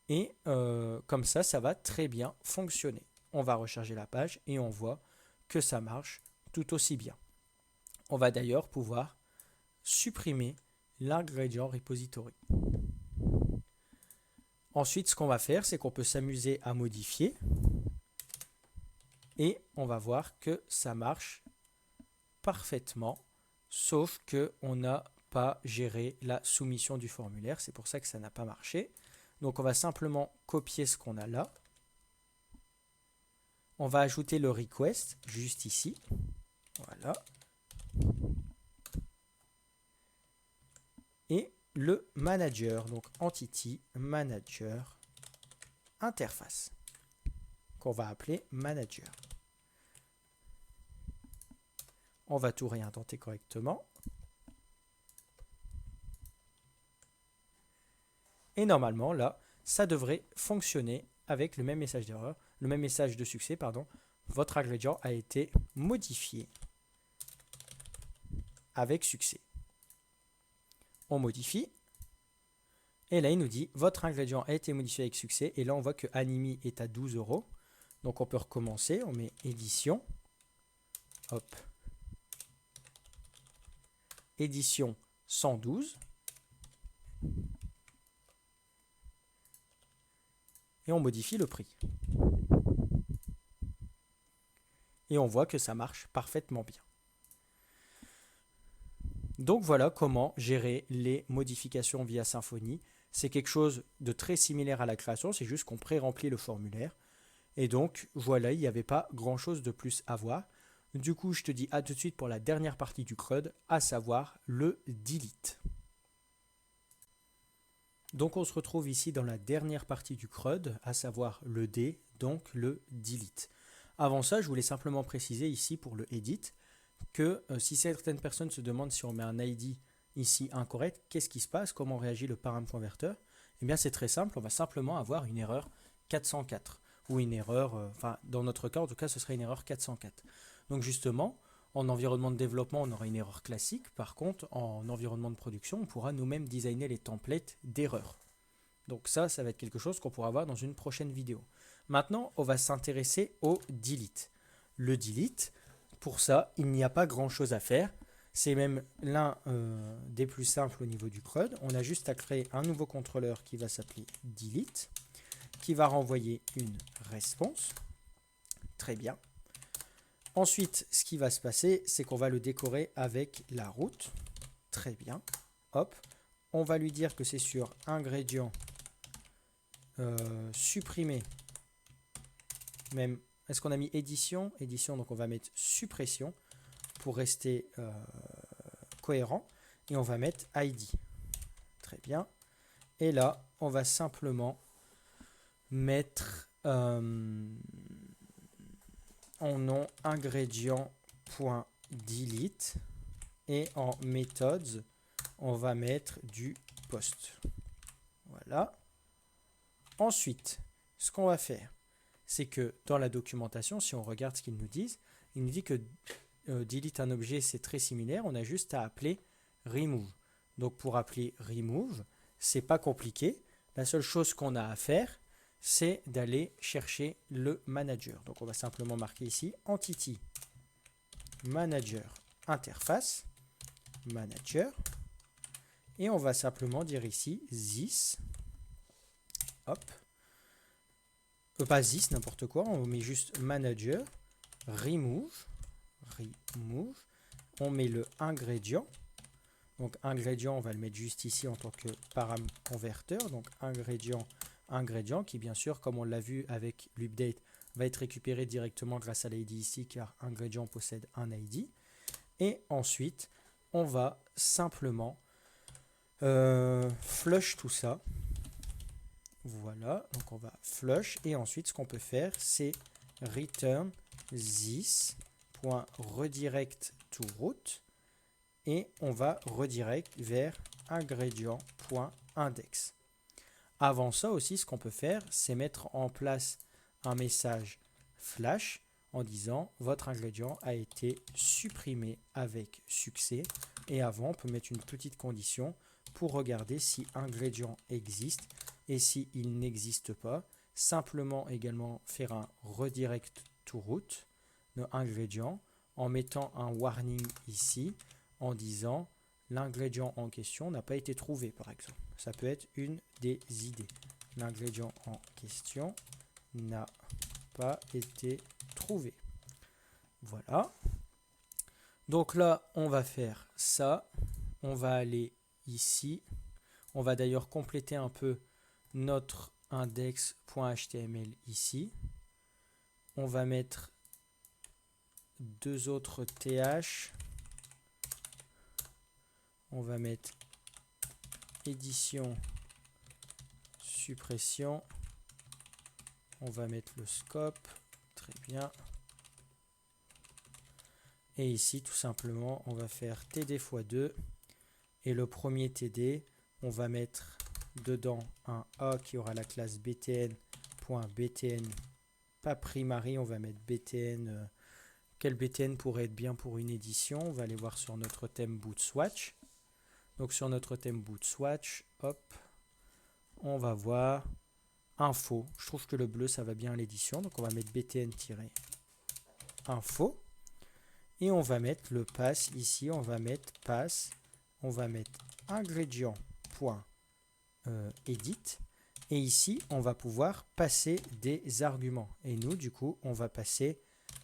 et comme ça, ça va très bien fonctionner. On va recharger la page et on voit que ça marche tout aussi bien. On va d'ailleurs pouvoir supprimer l'ingrédient repository. Ensuite, ce qu'on va faire, c'est qu'on peut s'amuser à modifier. Et on va voir que ça marche parfaitement, sauf qu'on n'a pas géré la soumission du formulaire. C'est pour ça que ça n'a pas marché. Donc on va simplement copier ce qu'on a là. On va ajouter le request juste ici. Voilà. Et le manager, donc entity manager interface qu'on va appeler manager. On va tout réindenter correctement. Et normalement, là, ça devrait fonctionner avec le même message d'erreur, le même message de succès, pardon. Votre ingrédient a été modifié avec succès. On modifie. Et là, il nous dit, votre ingrédient a été modifié avec succès. Et là, on voit que Animi est à 12 €. Donc, on peut recommencer. On met édition. Hop. Édition 112. Et on modifie le prix. Et on voit que ça marche parfaitement bien. Donc voilà comment gérer les modifications via Symfony. C'est quelque chose de très similaire à la création, c'est juste qu'on pré-remplit le formulaire. Et donc voilà, il n'y avait pas grand chose de plus à voir. Du coup, je te dis à tout de suite pour la dernière partie du CRUD, à savoir le delete. Donc on se retrouve ici dans la dernière partie du CRUD, à savoir le D, donc le delete. Avant ça, je voulais simplement préciser ici pour le edit que si certaines personnes se demandent si on met un ID ici incorrect, qu'est-ce qui se passe, comment réagit le param-converteur? Eh bien c'est très simple, on va simplement avoir une erreur 404 ou une erreur, enfin dans notre cas en tout cas ce serait une erreur 404. Donc justement, en environnement de développement on aura une erreur classique, par contre en environnement de production on pourra nous-mêmes designer les templates d'erreurs. Donc ça va être quelque chose qu'on pourra voir dans une prochaine vidéo. Maintenant on va s'intéresser au delete. Le delete, pour ça, il n'y a pas grand-chose à faire. C'est même l'un des plus simples au niveau du CRUD. On a juste à créer un nouveau contrôleur qui va s'appeler delete, qui va renvoyer une réponse. Très bien. Ensuite, ce qui va se passer, c'est qu'on va le décorer avec la route. Très bien. Hop. On va lui dire que c'est sur ingrédient supprimer. Même, est-ce qu'on a mis édition? Édition, donc on va mettre suppression pour rester cohérent. Et on va mettre ID. Très bien. Et là, on va simplement mettre en nom ingrédient.delete et en methods, on va mettre du post. Voilà. Ensuite, ce qu'on va faire, c'est que dans la documentation, si on regarde ce qu'ils nous disent, il nous dit que delete un objet, c'est très similaire. On a juste à appeler remove. Donc pour appeler remove, c'est pas compliqué. La seule chose qu'on a à faire, c'est d'aller chercher le manager. Donc on va simplement marquer ici entity manager interface manager et on va simplement dire ici this, hop, pas this n'importe quoi, on met juste manager remove, on met le ingrédient. Donc ingrédient, on va le mettre juste ici en tant que param converteur. Donc ingrédient qui bien sûr, comme on l'a vu avec l'update, va être récupéré directement grâce à l'ID ici car ingrédient possède un ID. Et ensuite, on va simplement flush tout ça. Voilà, donc on va flush et ensuite ce qu'on peut faire c'est return this.redirect to root et on va redirect vers ingrédient.index. Avant ça aussi, ce qu'on peut faire, c'est mettre en place un message flash en disant votre ingrédient a été supprimé avec succès. Et avant, on peut mettre une petite condition pour regarder si ingrédient existe. Et s'il n'existe pas, simplement également faire un redirect to root de ingrédient en mettant un warning ici en disant l'ingrédient en question n'a pas été trouvé par exemple. Ça peut être une des idées. L'ingrédient en question n'a pas été trouvé. Voilà. Donc là, on va faire ça. On va aller ici. On va d'ailleurs compléter un peu notre index.html ici. On va mettre deux autres th. On va mettre édition, suppression On va mettre le scope. Très bien. Et ici, tout simplement, on va faire TD x 2. Et le premier TD, on va mettre dedans un A qui aura la classe btn.btn, pas primary, on va mettre btn. Quel btn pourrait être bien pour une édition? On va aller voir sur notre thème boot swatch. Donc sur notre thème boot swatch, hop, on va voir info. Je trouve que le bleu, ça va bien à l'édition. Donc on va mettre btn-info. Et on va mettre le pass ici. On va mettre pass. On va mettre ingrédient.edit. Et ici, on va pouvoir passer des arguments. Et nous, du coup, on va passer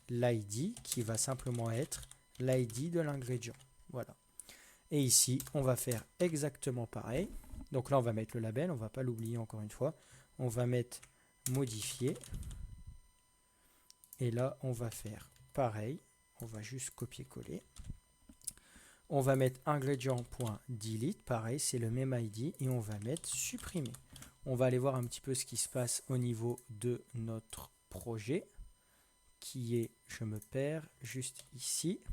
l'ID qui va simplement être l'ID de l'ingrédient. Voilà. Et ici, on va faire exactement pareil. Donc là, on va mettre le label. On ne va pas l'oublier encore une fois. On va mettre modifier. Et là, on va faire pareil. On va juste copier-coller. On va mettre ingrédient.delete. Pareil, c'est le même ID. Et on va mettre supprimer. On va aller voir un petit peu ce qui se passe au niveau de notre projet. Qui est, je me perds, juste ici.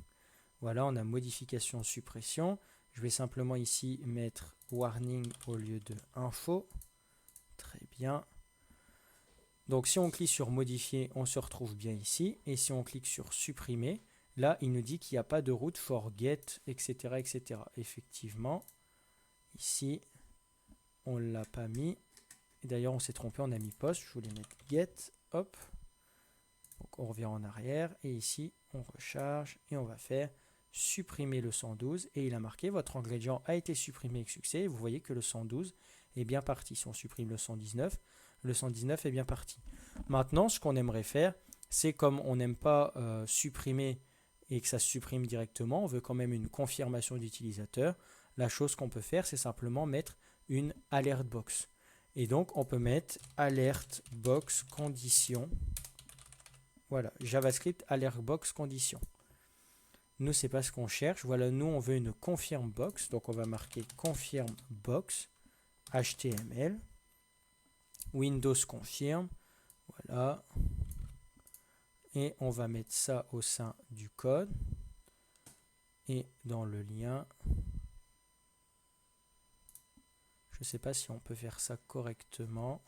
Voilà, on a modification, suppression. Je vais simplement ici mettre warning au lieu de info. Très bien. Donc si on clique sur modifier, on se retrouve bien ici. Et si on clique sur supprimer, là, il nous dit qu'il n'y a pas de route for get, etc., etc. Effectivement, ici, on ne l'a pas mis. D'ailleurs, on s'est trompé, on a mis post. Je voulais mettre get, hop. Donc on revient en arrière et ici on recharge et on va faire supprimer le 112 et il a marqué votre ingrédient a été supprimé avec succès. Vous voyez que le 112 est bien parti. Si on supprime le 119 est bien parti. Maintenant, ce qu'on aimerait faire, c'est comme on n'aime pas supprimer et que ça se supprime directement, on veut quand même une confirmation d'utilisateur. La chose qu'on peut faire, c'est simplement mettre une alert box. Et donc on peut mettre alert box condition. Voilà, JavaScript alert box condition. Nous, c'est pas ce qu'on cherche. Voilà, nous, on veut une confirm box. Donc, on va marquer confirm box HTML. Windows confirm. Voilà. Et on va mettre ça au sein du code. Et dans le lien. Je ne sais pas si on peut faire ça correctement.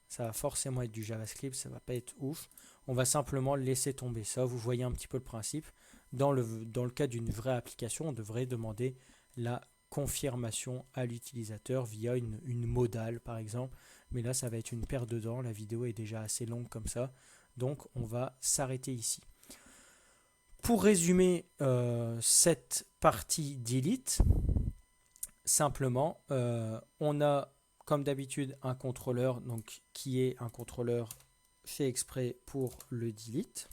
Ça va forcément être du JavaScript, ça ne va pas être ouf. On va simplement laisser tomber ça. Vous voyez un petit peu le principe. Dans le cas d'une vraie application, on devrait demander la confirmation à l'utilisateur via une modale, par exemple. Mais là, ça va être une paire de dents. La vidéo est déjà assez longue comme ça. Donc, on va s'arrêter ici. Pour résumer cette partie delete, simplement, on a comme d'habitude un contrôleur donc, qui est un contrôleur fait exprès pour le delete.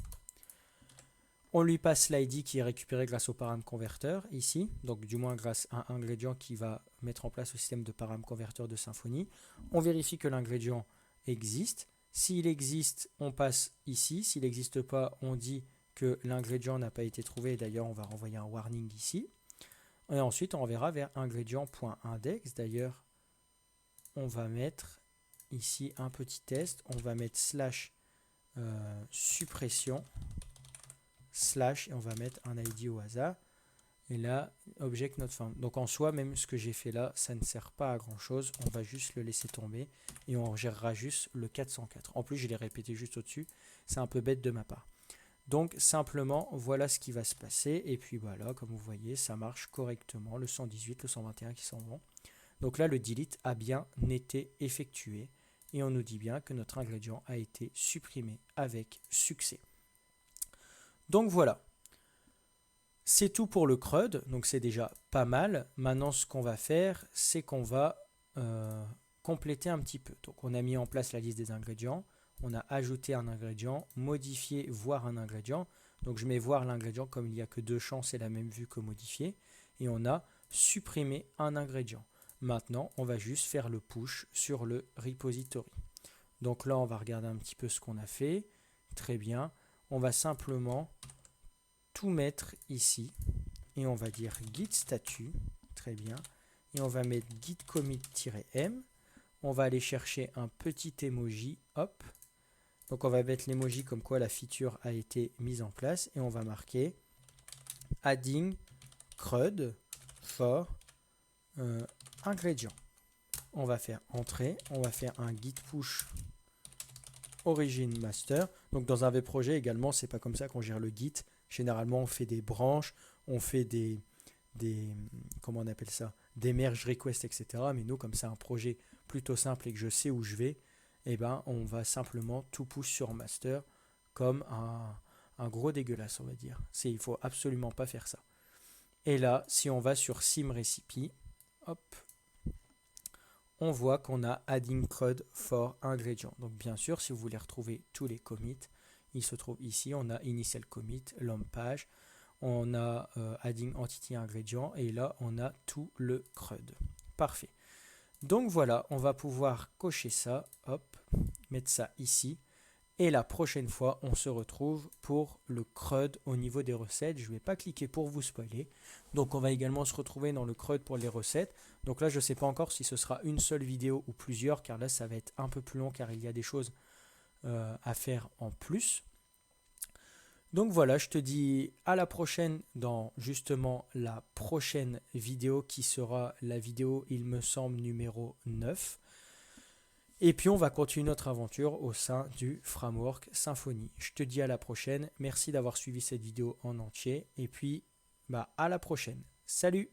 On lui passe l'ID qui est récupéré grâce au param converter ici, donc du moins grâce à un ingrédient qui va mettre en place le système de param converter de Symfony. On vérifie que l'ingrédient existe. S'il existe, on passe ici. S'il n'existe pas, on dit que l'ingrédient n'a pas été trouvé. D'ailleurs, on va renvoyer un warning ici. Et ensuite, on verra vers ingrédient.index. D'ailleurs, on va mettre ici un petit test. On va mettre slash suppression slash et on va mettre un ID au hasard. Et là, object not found. Donc en soi, même ce que j'ai fait là, ça ne sert pas à grand chose. On va juste le laisser tomber et on gérera juste le 404. En plus, je l'ai répété juste au-dessus. C'est un peu bête de ma part. Donc simplement, voilà ce qui va se passer. Et puis voilà, comme vous voyez, ça marche correctement. Le 118, le 121 qui s'en vont. Donc là, le delete a bien été effectué. Et on nous dit bien que notre ingrédient a été supprimé avec succès. Donc voilà. C'est tout pour le CRUD, donc c'est déjà pas mal. Maintenant, ce qu'on va faire, c'est qu'on va compléter un petit peu. Donc on a mis en place la liste des ingrédients. On a ajouté un ingrédient, modifié, voir un ingrédient. Donc je mets voir l'ingrédient comme il n'y a que deux champs, c'est la même vue que modifier. Et on a supprimé un ingrédient. Maintenant, on va juste faire le push sur le repository. Donc là, on va regarder un petit peu ce qu'on a fait. Très bien. On va simplement tout mettre ici. Et on va dire git statut. Très bien. Et on va mettre git commit-m. on va aller chercher un petit emoji, hop. Donc on va mettre l'emoji comme quoi la feature a été mise en place et on va marquer adding CRUD for ingrédients. On va faire entrée, on va faire un git push origin master. Donc dans un web projet également, c'est pas comme ça qu'on gère le git. Généralement, on fait des branches, on fait des comment on appelle ça, des merge requests, etc. Mais nous, comme c'est un projet plutôt simple et que je sais où je vais, eh ben, on va simplement tout push sur master comme un gros dégueulasse, on va dire. Il faut absolument pas faire ça. Et là, si on va sur SimRecipe, hop, on voit qu'on a adding code for ingredient. Donc bien sûr, si vous voulez retrouver tous les commits, il se trouve ici, on a initial commit, l'homme page, on a adding entity ingredient et là on a tout le CRUD. Parfait. Donc voilà, on va pouvoir cocher ça, hop, mettre ça ici. Et la prochaine fois, on se retrouve pour le CRUD au niveau des recettes. Je ne vais pas cliquer pour vous spoiler. Donc on va également se retrouver dans le CRUD pour les recettes. Donc là, je ne sais pas encore si ce sera une seule vidéo ou plusieurs, car là, ça va être un peu plus long, car il y a des choses à faire en plus. Donc voilà, je te dis à la prochaine dans justement la prochaine vidéo qui sera la vidéo, il me semble, numéro 9. Et puis on va continuer notre aventure au sein du framework Symfony. Je te dis à la prochaine. Merci d'avoir suivi cette vidéo en entier. Et puis à la prochaine. Salut!